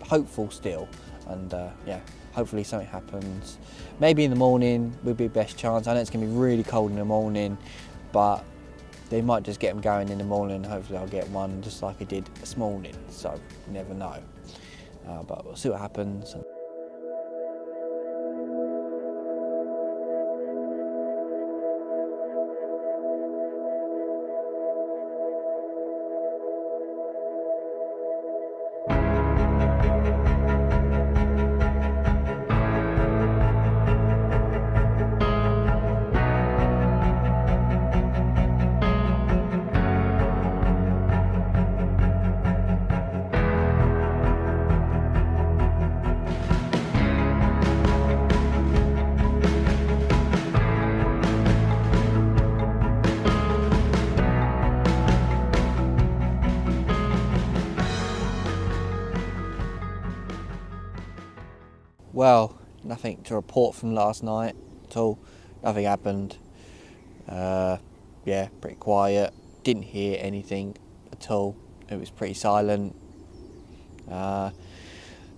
hopeful still, and yeah, hopefully something happens. Maybe in the morning would be best chance. I know it's going to be really cold in the morning, but they might just get them going in the morning. Hopefully I'll get one just like I did this morning, so you never know. But we'll see what happens. Well, nothing to report from last night at all. Nothing happened. Yeah, pretty quiet. Didn't hear anything at all. It was pretty silent. Then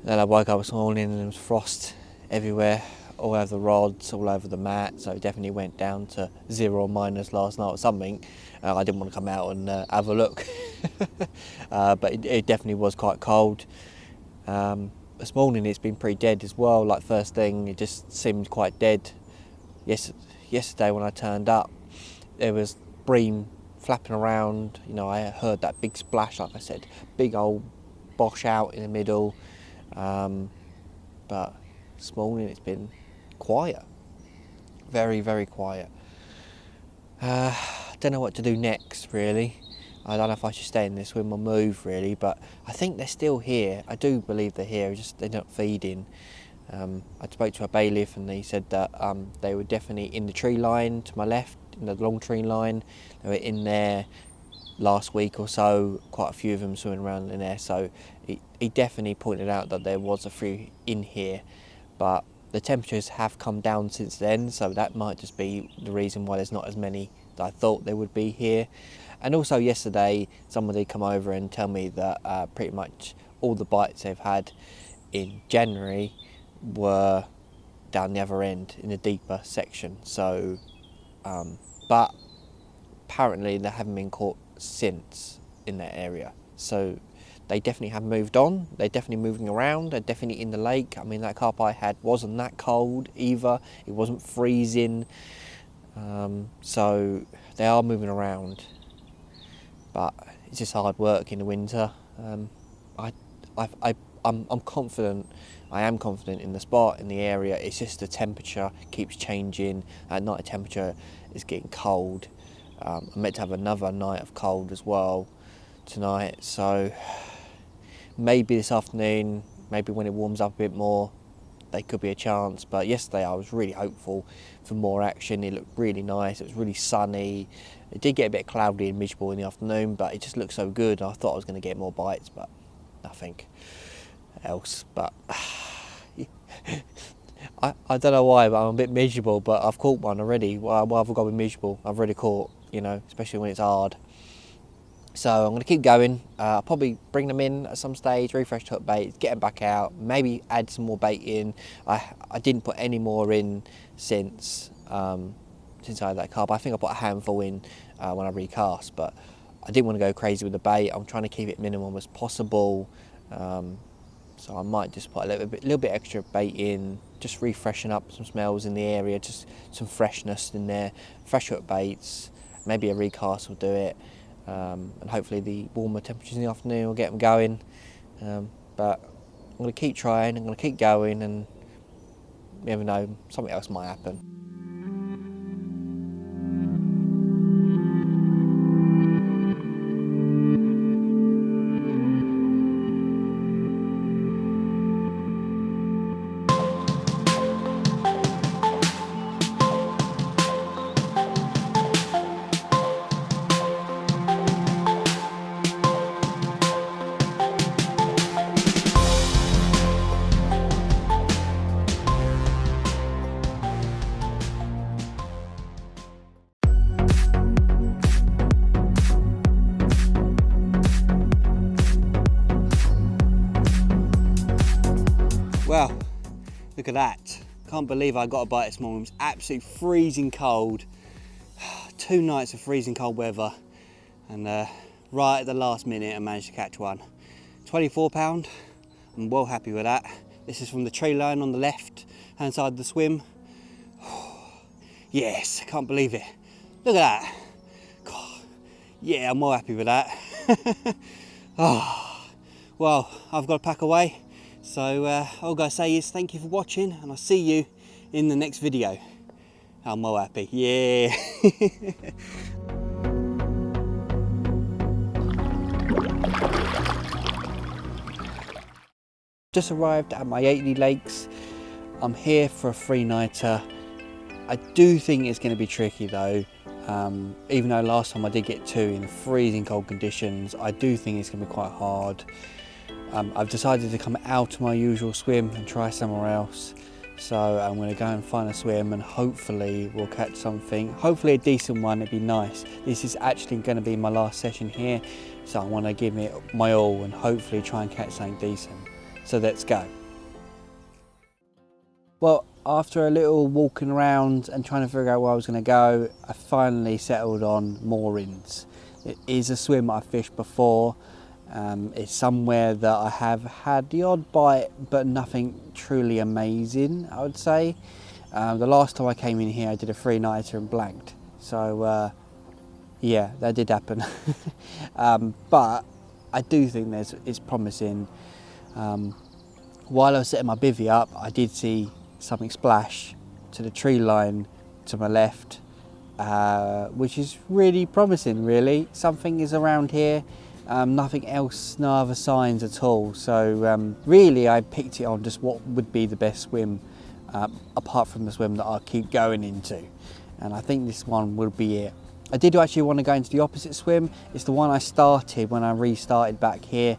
I woke up this morning and there was frost everywhere, all over the rods, all over the mat. So it definitely went down to 0 or minus last night or something. I didn't want to come out and have a look, but it definitely was quite cold. This morning it's been pretty dead as well. Like first thing, it just seemed quite dead. Yesterday when I turned up, there was bream flapping around. You know, I heard that big splash, like I said, big old bosh out in the middle. But this morning it's been quiet, very, very quiet. Don't know what to do next really. I don't know if I should stay in this swim or move really, but I think they're still here. I do believe they're here, just they're not feeding. I spoke to a bailiff and he said that they were definitely in the tree line to my left, in the long tree line. They were in there last week or so, quite a few of them swimming around in there. So he definitely pointed out that there was a few in here, but the temperatures have come down since then, so that might just be the reason why there's not as many that I thought there would be here. And also yesterday, somebody come over and tell me that pretty much all the bites they've had in January were down the other end in the deeper section. So, but apparently they haven't been caught since in that area. So they definitely have moved on. They're definitely moving around. They're definitely in the lake. I mean, that carp I had wasn't that cold either. It wasn't freezing. So they are moving around. But it's just hard work in the winter. I'm confident. I am confident in the spot, in the area. It's just the temperature keeps changing. At night, the temperature is getting cold. I'm meant to have another night of cold as well tonight. So maybe this afternoon, maybe when it warms up a bit more, there could be a chance. But yesterday I was really hopeful for more action. It looked really nice. It was really sunny. It did get a bit cloudy and miserable in the afternoon, but it just looked so good. I thought I was going to get more bites, but nothing else. But I don't know why, but I'm a bit miserable. But I've caught one already. Why have I got to be miserable? I've already caught, you know, especially when it's hard. So I'm going to keep going. I'll probably bring them in at some stage, refresh hook baits, get them back out, maybe add some more bait in. I didn't put any more in since I had that carp. I think I put a handful in when I recast, but I didn't want to go crazy with the bait. I'm trying to keep it minimum as possible. So I might just put a little bit extra bait in, just refreshing up some smells in the area, just some freshness in there. Fresh hook baits, maybe a recast will do it. And hopefully the warmer temperatures in the afternoon will get them going. But I'm going to keep trying, I'm going to keep going, and you never know, something else might happen. Look at that. Can't believe I got a bite this morning. It was absolutely freezing cold. 2 nights of freezing cold weather. And right at the last minute I managed to catch one. 24 pound. I'm well happy with that. This is from the tree line on the left hand side of the swim. Yes, I can't believe it. Look at that. God. Yeah, I'm well happy with that. Oh, well, I've got to pack away. So all I've got to say is thank you for watching, and I'll see you in the next video. I'm well happy. Yeah. Just arrived at my Yateley Lakes. I'm here for a 3-nighter. I do think it's going to be tricky though. Even though last time I did get 2 in freezing cold conditions, I do think it's going to be quite hard. I've decided to come out of my usual swim and try somewhere else. So I'm going to go and find a swim and hopefully we'll catch something. Hopefully a decent one, it'd be nice. This is actually going to be my last session here. So I want to give it my all and hopefully try and catch something decent. So let's go. Well, after a little walking around and trying to figure out where I was going to go, I finally settled on moorings. It is a swim I've fished before. It's somewhere that I have had the odd bite, but nothing truly amazing, I would say. The last time I came in here, I did a 3-nighter and blanked. So, yeah, that did happen. But I do think it's promising. While I was setting my bivvy up, I did see something splash to the tree line to my left, which is really promising, really. Something is around here. Nothing else, no other signs at all. So really I picked it on just what would be the best swim, apart from the swim that I'll keep going into. And I think this one will be it. I did actually want to go into the opposite swim. It's the one I started when I restarted back here,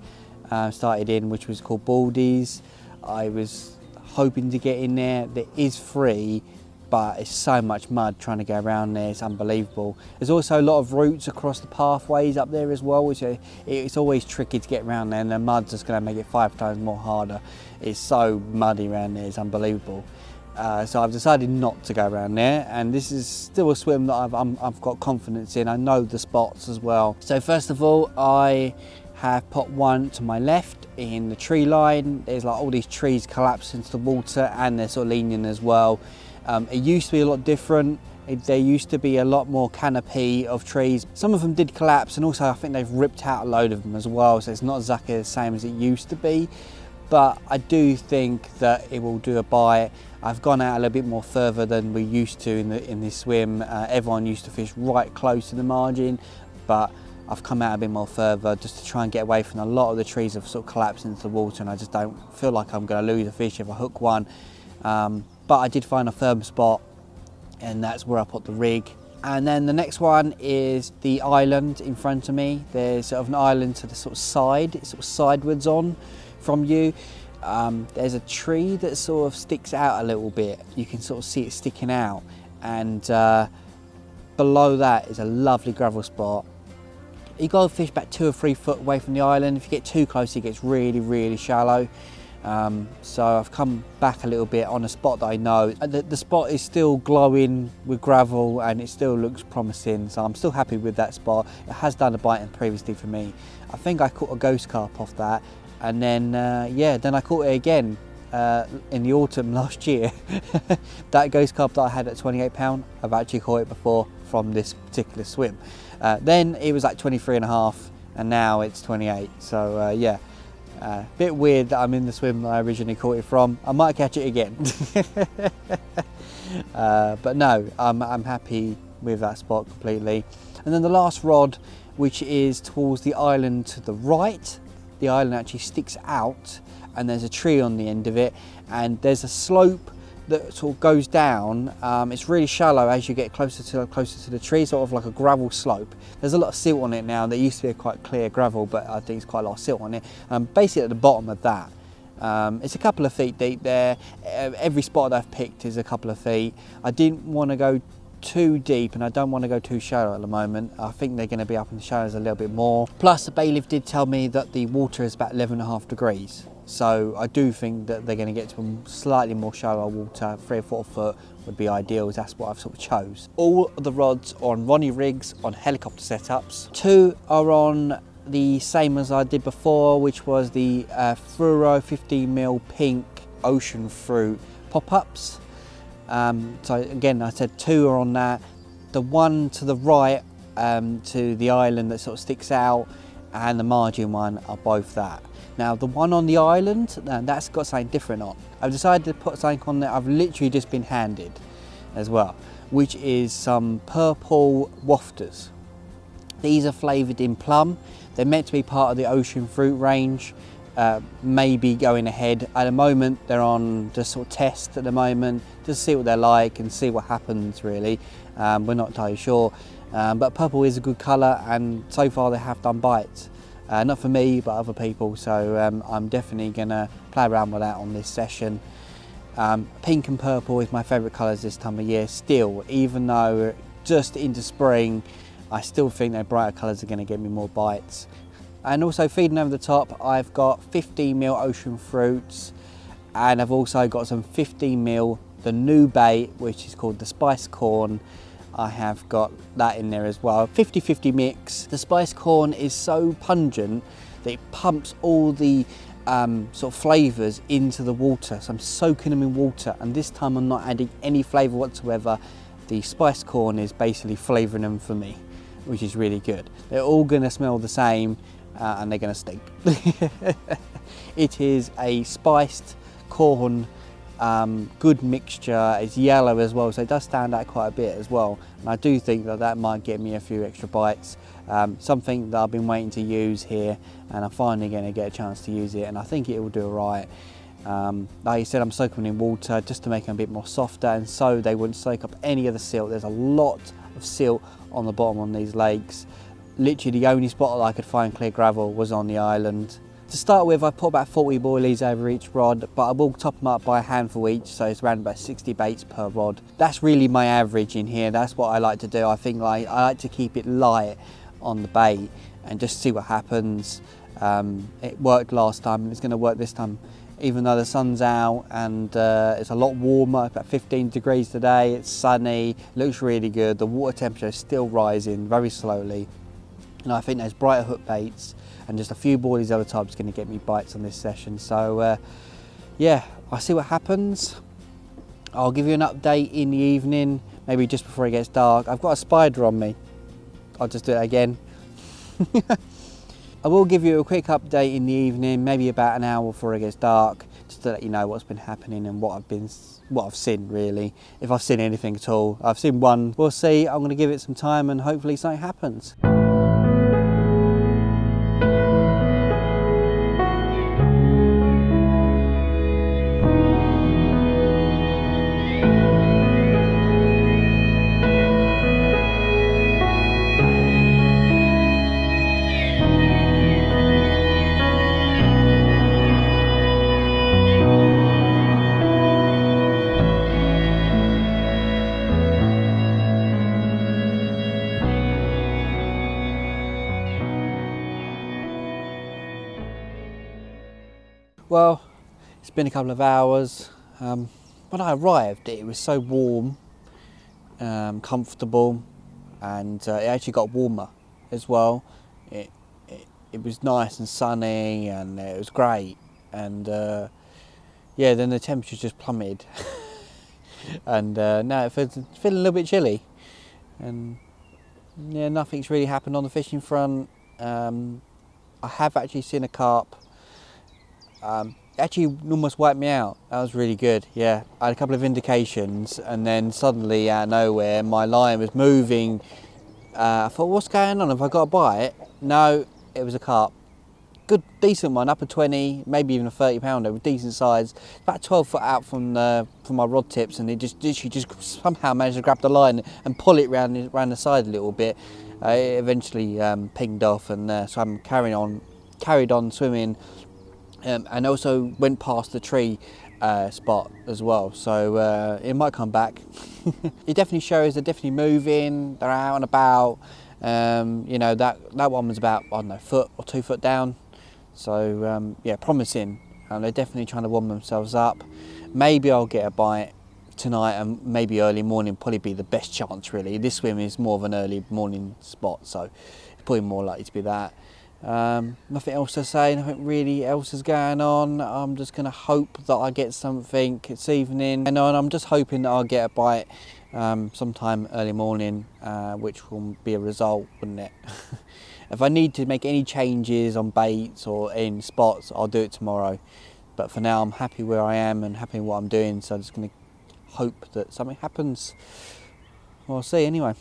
started in, which was called Boilies. I was hoping to get in there. It is free, but it's so much mud trying to go around there, it's unbelievable. There's also a lot of routes across the pathways up there as well, which it's always tricky to get around there, and the mud's just going to make it 5 times more harder. It's so muddy around there, it's unbelievable. So I've decided not to go around there, and this is still a swim that I've got confidence in. I know the spots as well. So first of all, I have put one to my left in the tree line. There's like all these trees collapsed into the water and they're sort of leaning as well. It used to be a lot different. There used to be a lot more canopy of trees. Some of them did collapse, and also I think they've ripped out a load of them as well, so it's not exactly the same as it used to be. But I do think that it will do a bite. I've gone out a little bit more further than we used to in this swim. Everyone used to fish right close to the margin, but I've come out a bit more further just to try and get away from a lot of the trees have sort of collapsed into the water, and I just don't feel like I'm going to lose a fish if I hook one. But I did find a firm spot, and that's where I put the rig. And then the next one is the island in front of me. There's sort of an island to the sort of side, it's sort of sidewards on from you. There's a tree that sort of sticks out a little bit. You can sort of see it sticking out, and below that is a lovely gravel spot. You got to fish about 2 or 3 foot away from the island. If you get too close, it gets really, really shallow. So I've come back a little bit on a spot that I know. The spot is still glowing with gravel and it still looks promising, so I'm still happy with that spot. It has done a bite previously for me. I think I caught a ghost carp off that, and then yeah, then I caught it again in the autumn last year. That ghost carp that I had at 28 pound, I've actually caught it before from this particular swim. Then it was like 23.5 and now it's 28, so yeah. Bit weird that I'm in the swim that I originally caught it from. I might catch it again. But no, I'm happy with that spot completely. And then the last rod, which is towards the island to the right. The island actually sticks out and there's a tree on the end of it, and there's a slope that sort of goes down. It's really shallow as you get closer to the tree, sort of like a gravel slope. There's a lot of silt on it now. There used to be a quite clear gravel, but I think it's quite a lot of silt on it. Basically at the bottom of that, it's a couple of feet deep there. Every spot I've picked is a couple of feet. I didn't want to go too deep and I don't want to go too shallow at the moment. I think they're going to be up in the shallows a little bit more. Plus the bailiff did tell me that the water is about 11.5 degrees. So I do think that they're going to get to slightly more shallow water. 3 or 4 foot would be ideal, that's what I've sort of chose. All of the rods are on Ronnie rigs on helicopter setups. 2 are on the same as I did before, which was the Fluoro 15mm pink ocean fruit pop-ups. So again, I said 2 are on that. The one to the right to the island that sort of sticks out, and the margin one are both that. Now the one on the island, that's got something different on. I've decided to put something on there I've literally just been handed as well, which is some purple wafters. These are flavoured in plum. They're meant to be part of the ocean fruit range, maybe going ahead. At the moment they're on just sort of test at the moment, just see what they're like and see what happens really. We're not entirely sure, but purple is a good colour, and so far they have done bites. Not for me, but other people, so I'm definitely going to play around with that on this session. Pink and purple is my favourite colours this time of year still, even though we're just into spring, I still think those brighter colours are going to get me more bites. And also feeding over the top, I've got 15mm ocean fruits, and I've also got some 15mm, the new bait, which is called the spice corn. I have got that in there as well. 50-50 mix. The spice corn is so pungent that it pumps all the sort of flavours into the water. So I'm soaking them in water, and this time I'm not adding any flavour whatsoever. The spice corn is basically flavouring them for me, which is really good. They're all going to smell the same and they're going to stink. It is a spiced corn, good mixture. It's yellow as well, so it does stand out quite a bit as well, and I do think that that might get me a few extra bites. Something that I've been waiting to use here, and I'm finally going to get a chance to use it, and I think it will do alright. Like I said, I'm soaking them in water just to make them a bit more softer, and so they wouldn't soak up any of the silt. There's a lot of silt on the bottom on these lakes. Literally the only spot that I could find clear gravel was on the island. To start with, I put about 40 boilies over each rod, but I will top them up by a handful each, so it's around about 60 baits per rod. That's really my average in here. That's what I like to do. I think I like to keep it light on the bait and just see what happens. It worked last time and it's going to work this time, even though the sun's out and it's a lot warmer, about 15 degrees today. It's sunny, looks really good. The water temperature is still rising very slowly, and I think those brighter hook baits and just a few boilies over the top is going to get me bites on this session. So yeah, I'll see what happens. I'll give you an update in the evening, maybe just before it gets dark. I've got a spider on me. I'll just do it again. I will give you a quick update in the evening, maybe about an hour before it gets dark, just to let you know what's been happening and what I've seen really. If I've seen anything at all. I've seen one. We'll see. I'm going to give it some time and hopefully something happens. Well, it's been a couple of hours. When I arrived, it was so warm, comfortable, and it actually got warmer as well. It was nice and sunny, and it was great. And yeah, then the temperature just plummeted, and now it's feeling a little bit chilly. And yeah, nothing's really happened on the fishing front. I have actually seen a carp. Actually almost wiped me out. That was really good. Yeah, I had a couple of indications, and then suddenly out of nowhere my line was moving. I thought, what's going on? Have I got a bite? No, it was a carp. Good, decent one, upper 20, maybe even a 30 pounder with decent size. About 12 foot out from my rod tips, and it just somehow managed to grab the line and pull it round the side a little bit. It eventually pinged off, and so I'm carried on swimming. And also went past the tree spot as well, so it might come back. It definitely shows they're definitely moving, they're out and about. You know, that one was about, I don't know, foot or 2 foot down, so yeah, promising. They're definitely trying to warm themselves up. Maybe I'll get a bite tonight, and maybe early morning probably be the best chance really. This swim is more of an early morning spot, so it's probably more likely to be that. Nothing else to say, nothing really else is going on. I'm just going to hope that I get something this evening, and I'm just hoping that I'll get a bite sometime early morning, which will be a result, wouldn't it? If I need to make any changes on baits or in spots, I'll do it tomorrow. But for now, I'm happy where I am and happy with what I'm doing, so I'm just going to hope that something happens. We'll see anyway.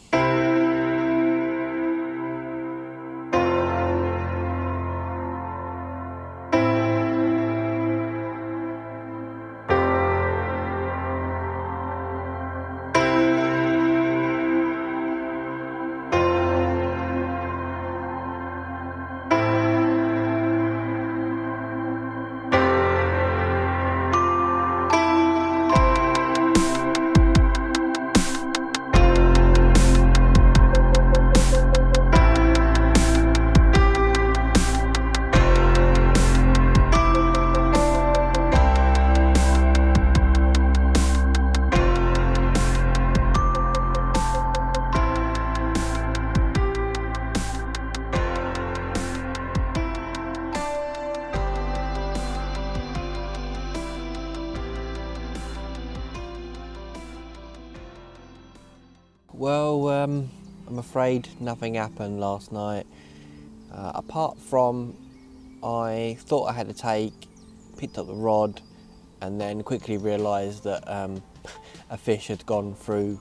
Well, I'm afraid nothing happened last night, apart from I thought I had a take, picked up the rod, and then quickly realised that a fish had gone through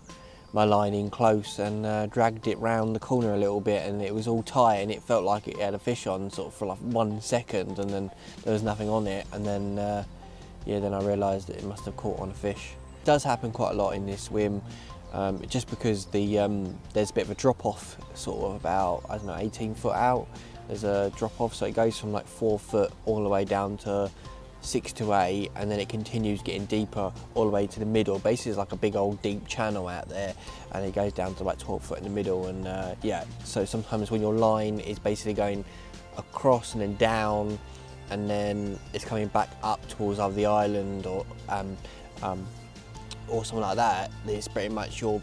my line in close and dragged it round the corner a little bit, and it was all tight and it felt like it had a fish on sort of for like 1 second, and then there was nothing on it, and then then I realised that it must have caught on a fish. It does happen quite a lot in this swim. Just because there's a bit of a drop off, sort of about, I don't know, 18 foot out. There's a drop off, so it goes from like 4 foot all the way down to 6 to 8, and then it continues getting deeper all the way to the middle. Basically, it's like a big old deep channel out there, and it goes down to like 12 foot in the middle. And so sometimes when your line is basically going across and then down, and then it's coming back up towards either the island or something like that, it's pretty much your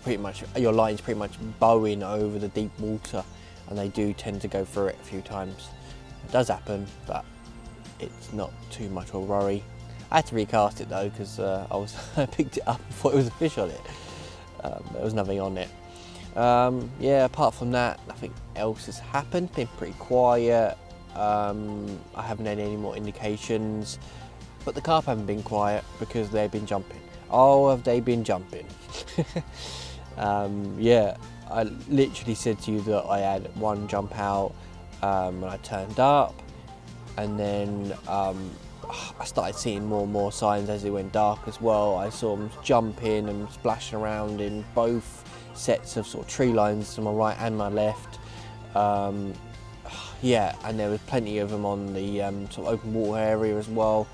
line's pretty much bowing over the deep water, and they do tend to go through it a few times. It does happen, but it's not too much of a worry. I had to recast it though, because I picked it up and thought it was a fish on it. There was nothing on it. Apart from that, nothing else has happened. Been pretty quiet. I haven't had any more indications, but the carp haven't been quiet because they've been jumping. Oh, have they been jumping? I literally said to you that I had one jump out when I turned up, and then I started seeing more and more signs as it went dark as well. I saw them jumping and splashing around in both sets of sort of tree lines to my right and my left. And there was plenty of them on the sort of open water area as well.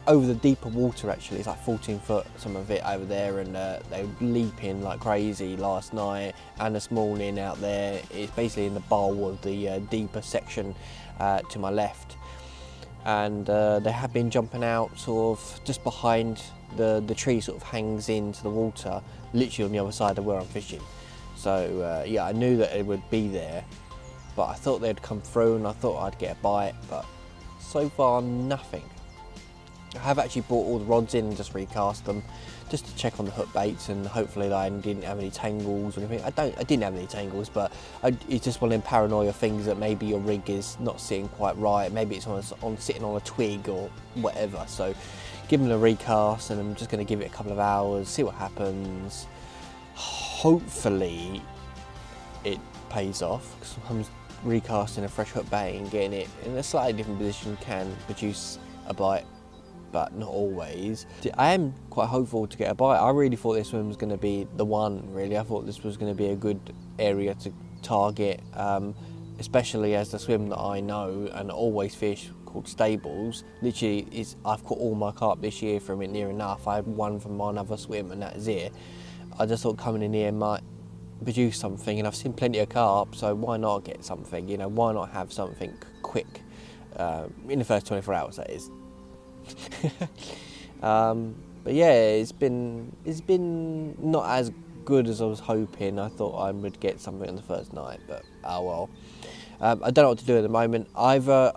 Over the deeper water, actually, it's like 14 foot, some of it over there, and they were leaping like crazy last night and this morning out there. It's basically in the bowl of the deeper section to my left, and they have been jumping out sort of just behind the tree, sort of hangs into the water, literally on the other side of where I'm fishing. So I knew that it would be there, but I thought they'd come through and I thought I'd get a bite, but so far nothing. I have actually brought all the rods in and just recast them, just to check on the hook baits, and hopefully I didn't have any tangles or anything. I didn't have any tangles, but it's just one of them paranoia things that maybe your rig is not sitting quite right. Maybe it's sitting on a twig or whatever. So give them a recast, and I'm just going to give it a couple of hours, see what happens. Hopefully it pays off, because sometimes recasting a fresh hook bait and getting it in a slightly different position can produce a bite, but not always. I am quite hopeful to get a bite. I really thought this one was going to be the one, really. I thought this was going to be a good area to target, especially as the swim that I know and always fish, called Stables, literally I've caught all my carp this year from it near enough. I had one from my other swim and that is it. I just thought coming in here might produce something, and I've seen plenty of carp, so why not get something, why not have something quick in the first 24 hours, that is. But yeah, it's been not as good as I was hoping. I thought I would get something on the first night, but oh well. I don't know what to do at the moment. Either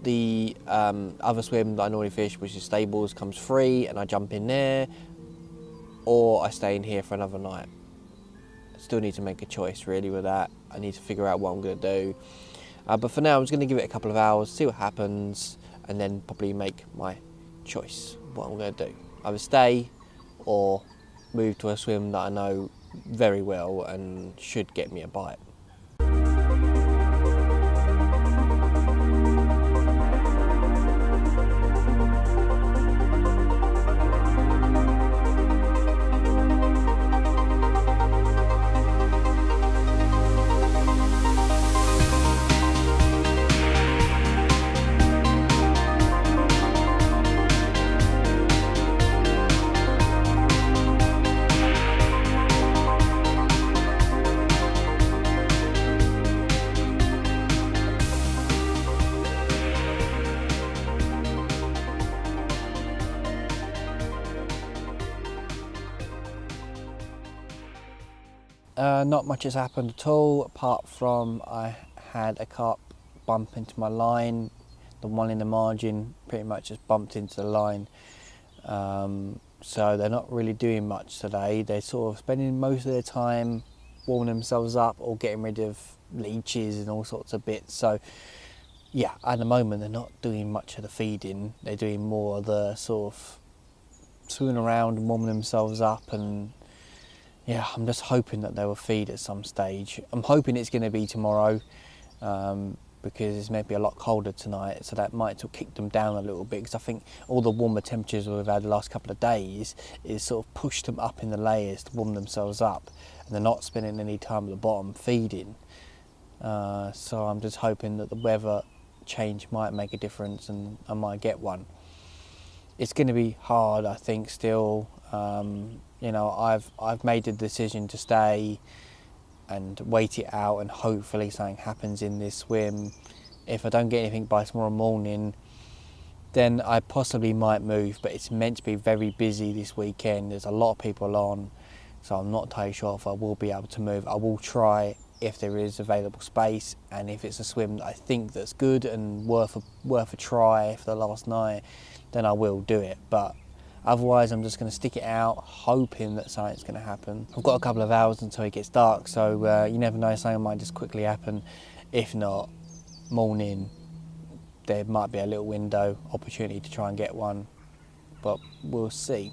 the other swim that I normally fish, which is Stables, comes free and I jump in there, or I stay in here for another night. Still need to make a choice really with that. I need to figure out what I'm going to do. But for now, I'm just going to give it a couple of hours, see what happens, and then probably make my choice what I'm going to do. Either stay or move to a swim that I know very well and should get me a bite. Not much has happened at all, apart from I had a carp bump into my line. The one in the margin pretty much just bumped into the line. So they're not really doing much today. They're sort of spending most of their time warming themselves up or getting rid of leeches and all sorts of bits. So yeah, at the moment they're not doing much of the feeding. They're doing more of the sort of swimming around and warming themselves up, and yeah, I'm just hoping that they will feed at some stage. I'm hoping it's going to be tomorrow, because it's meant to be a lot colder tonight, so that might sort of kick them down a little bit, because I think all the warmer temperatures we've had the last couple of days is sort of pushed them up in the layers to warm themselves up, and they're not spending any time at the bottom feeding. So I'm just hoping that the weather change might make a difference and I might get one. It's going to be hard, I think, still. You know, I've made the decision to stay and wait it out, and hopefully something happens in this swim. If I don't get anything by tomorrow morning, then I possibly might move, but it's meant to be very busy this weekend. There's a lot of people on, so I'm not entirely sure if I will be able to move. I will try if there is available space, and if it's a swim that I think that's good and worth a try for the last night, then I will do it. But otherwise, I'm just going to stick it out, hoping that something's going to happen. I've got a couple of hours until it gets dark, so you never know, something might just quickly happen. If not, morning, there might be a little window opportunity to try and get one, but we'll see.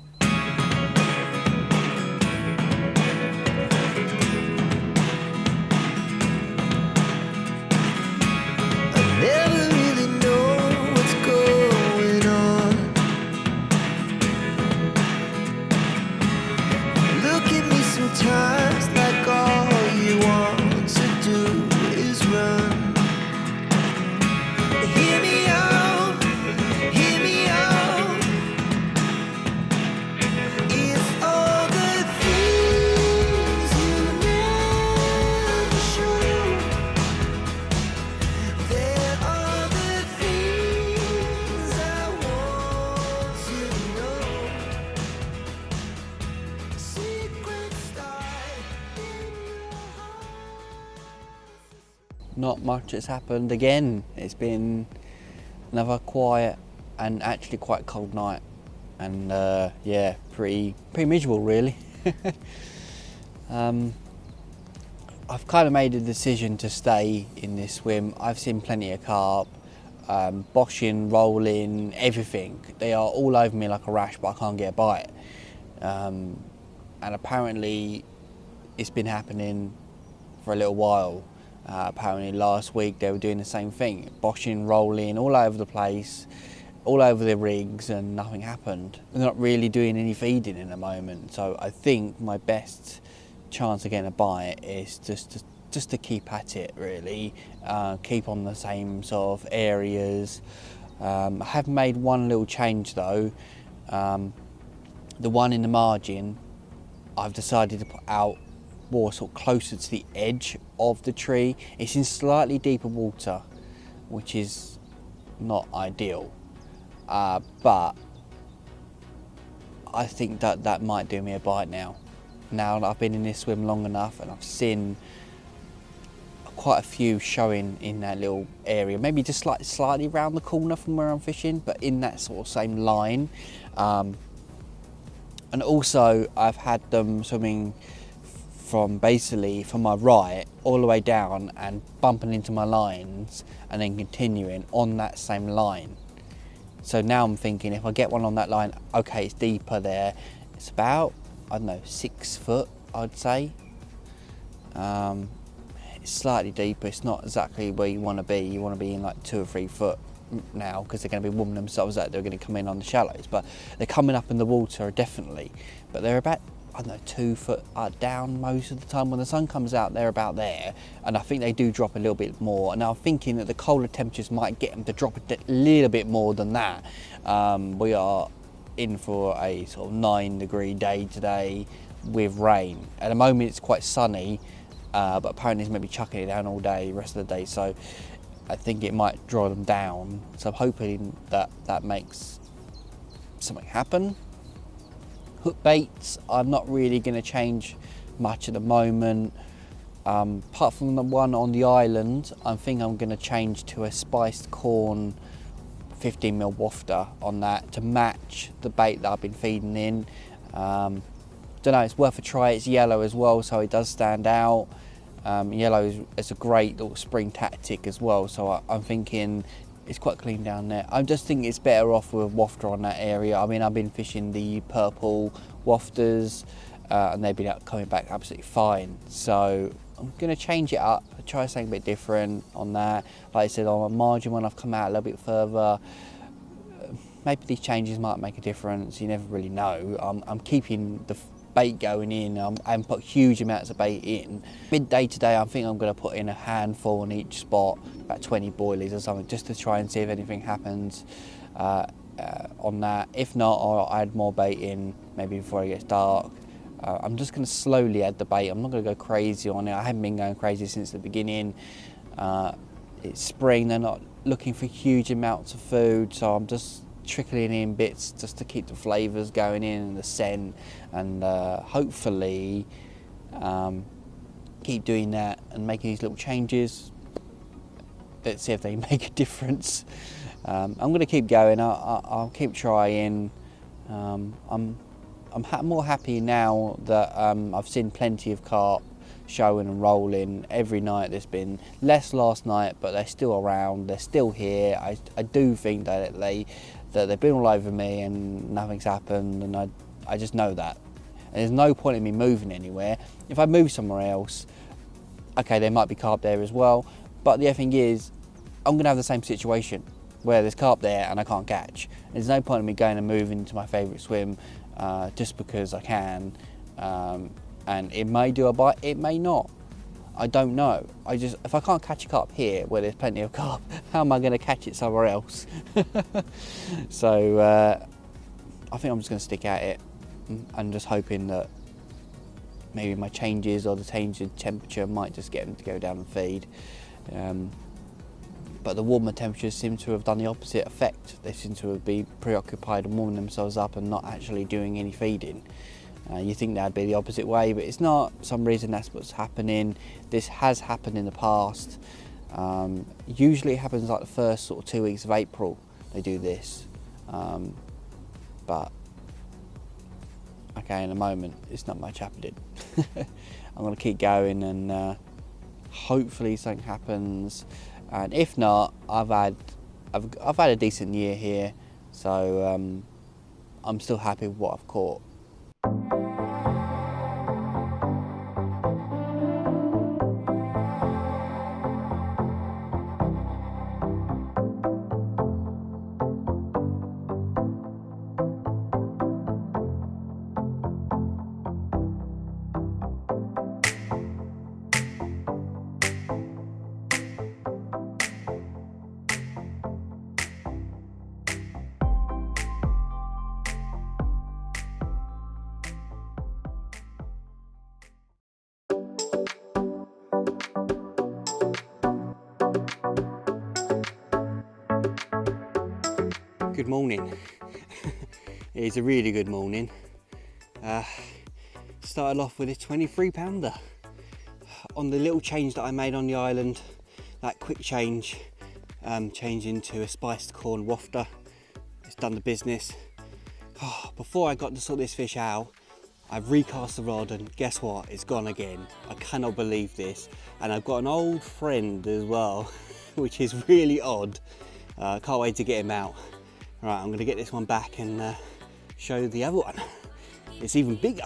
Never really know what's going on. Look at me sometimes like all you want to do is run. Hear me out, hear me out. It's all the things you never show. There are the things I want to know. Secrets die in your heart. Not much has happened again. It's been another quiet and actually quite cold night, and yeah, pretty miserable really. I've kind of made a decision to stay in this swim. I've seen plenty of carp, boshing, rolling, everything. They are all over me like a rash, but I can't get a bite. And apparently it's been happening for a little while. Apparently last week they were doing the same thing, boshing, rolling, all over the place, all over the rigs, and nothing happened. They're not really doing any feeding in the moment, so I think my best chance of getting a bite is just to keep at it really, keep on the same sort of areas. I have made one little change though. The one in the margin, I've decided to put out more sort of closer to the edge of the tree. It's in slightly deeper water, which is not ideal. but I think that might do me a bite now. Now that I've been in this swim long enough and I've seen quite a few showing in that little area, maybe just slightly round the corner from where I'm fishing, but in that sort of same line. And also I've had them swimming from basically from my right all the way down and bumping into my lines and then continuing on that same line. So now I'm thinking, if I get one on that line, okay, it's deeper there. It's about, I don't know, 6 foot, I'd say. It's slightly deeper. It's not exactly where you want to be. You want to be in like 2 or 3 foot now, because they're going to be warming themselves out. They're going to come in on the shallows, but they're coming up in the water definitely. But they're about, I don't know, 2 foot down most of the time. When the sun comes out, they're about there, and I think they do drop a little bit more. And I'm thinking that the colder temperatures might get them to drop a little bit more than that. We are in for a sort of 9-degree day today with rain. At the moment it's quite sunny, but apparently it's maybe chucking it down all day, rest of the day, so I think it might draw them down. So I'm hoping that makes something happen. Hook baits, I'm not really going to change much at the moment. Apart from the one on the island, I think I'm going to change to a spiced corn 15mm wafter on that to match the bait that I've been feeding in. Don't know, it's worth a try. It's yellow as well, so it does stand out. Yellow is a great little spring tactic as well, so I'm thinking it's quite clean down there. I just think it's better off with a wafter on that area. I mean, I've been fishing the purple wafters and they've been coming back absolutely fine. So I'm going to change it up, try something a bit different on that. Like I said, on a margin when I've come out a little bit further, maybe these changes might make a difference. You never really know. I'm keeping the bait going in. I haven't put huge amounts of bait in. Midday today, I think I'm going to put in a handful on each spot, about 20 boilies or something, just to try and see if anything happens on that. If not, I'll add more bait in maybe before it gets dark. I'm just going to slowly add the bait. I'm not going to go crazy on it. I haven't been going crazy since the beginning. It's spring, they're not looking for huge amounts of food, so I'm just trickling in bits just to keep the flavours going in and the scent, and hopefully keep doing that and making these little changes. Let's see if they make a difference. I'm going to keep going. I'll keep trying. I'm more happy now that I've seen plenty of carp showing and rolling every night. There's been less last night, but they're still around, they're still here. I do think that they've been all over me and nothing's happened, and I just know that. And there's no point in me moving anywhere. If I move somewhere else, okay, there might be carp there as well, but the other thing is, I'm going to have the same situation where there's carp there and I can't catch. There's no point in me going and moving to my favourite swim just because I can. And it may do a bite, it may not. I don't know. If I can't catch a carp here where there's plenty of carp, how am I going to catch it somewhere else? So I think I'm just going to stick at it. I'm just hoping that maybe my changes or the change in temperature might just get them to go down and feed. But the warmer temperatures seem to have done the opposite effect. They seem to have been preoccupied and warming themselves up and not actually doing any feeding. You think that'd be the opposite way, but it's not. For some reason that's what's happening. This has happened in the past. Usually it happens like the first sort of 2 weeks of April they do this. But okay, in a moment it's not much happening. I'm going to keep going and hopefully something happens. And if not, I've had a decent year here, so I'm still happy with what I've caught. Good morning. It is a really good morning. Started off with a 23 pounder. On the little change that I made on the island, that quick change, changing to a spiced corn wafter, it's done the business. Before I got to sort this fish out, I've recast the rod and guess what? It's gone again. I cannot believe this. And I've got an old friend as well, which is really odd. Can't wait to get him out. Right, I'm gonna get this one back and show the other one. It's even bigger.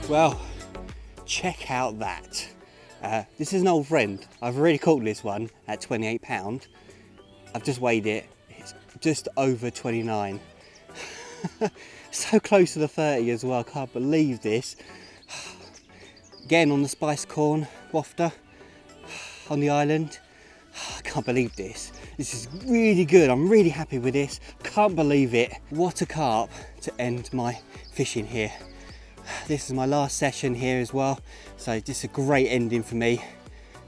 Well, check out that. This is an old friend. I've already caught this one at 28 pound. I've just weighed it. It's just over 29. So close to the 30 as well. Can't believe this. Again on the spiced corn wafter on the island. I can't believe this. This is really good. I'm really happy with this. Can't believe it. What a carp to end my fishing here. This is my last session here as well, so this is a great ending for me.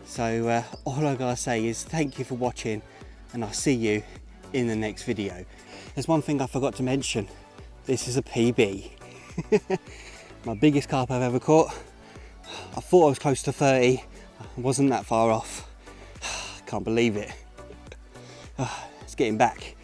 So all I gotta say is thank you for watching, and I'll see you in the next video. There's one thing I forgot to mention. This is a PB. My biggest carp I've ever caught. I thought I was close to 30. I wasn't that far off. Can't believe it. Let's get him back.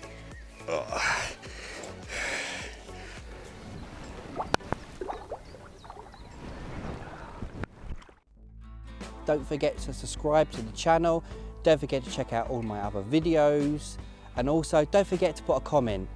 Don't forget to subscribe to the channel. Don't forget to check out all my other videos. And also don't forget to put a comment.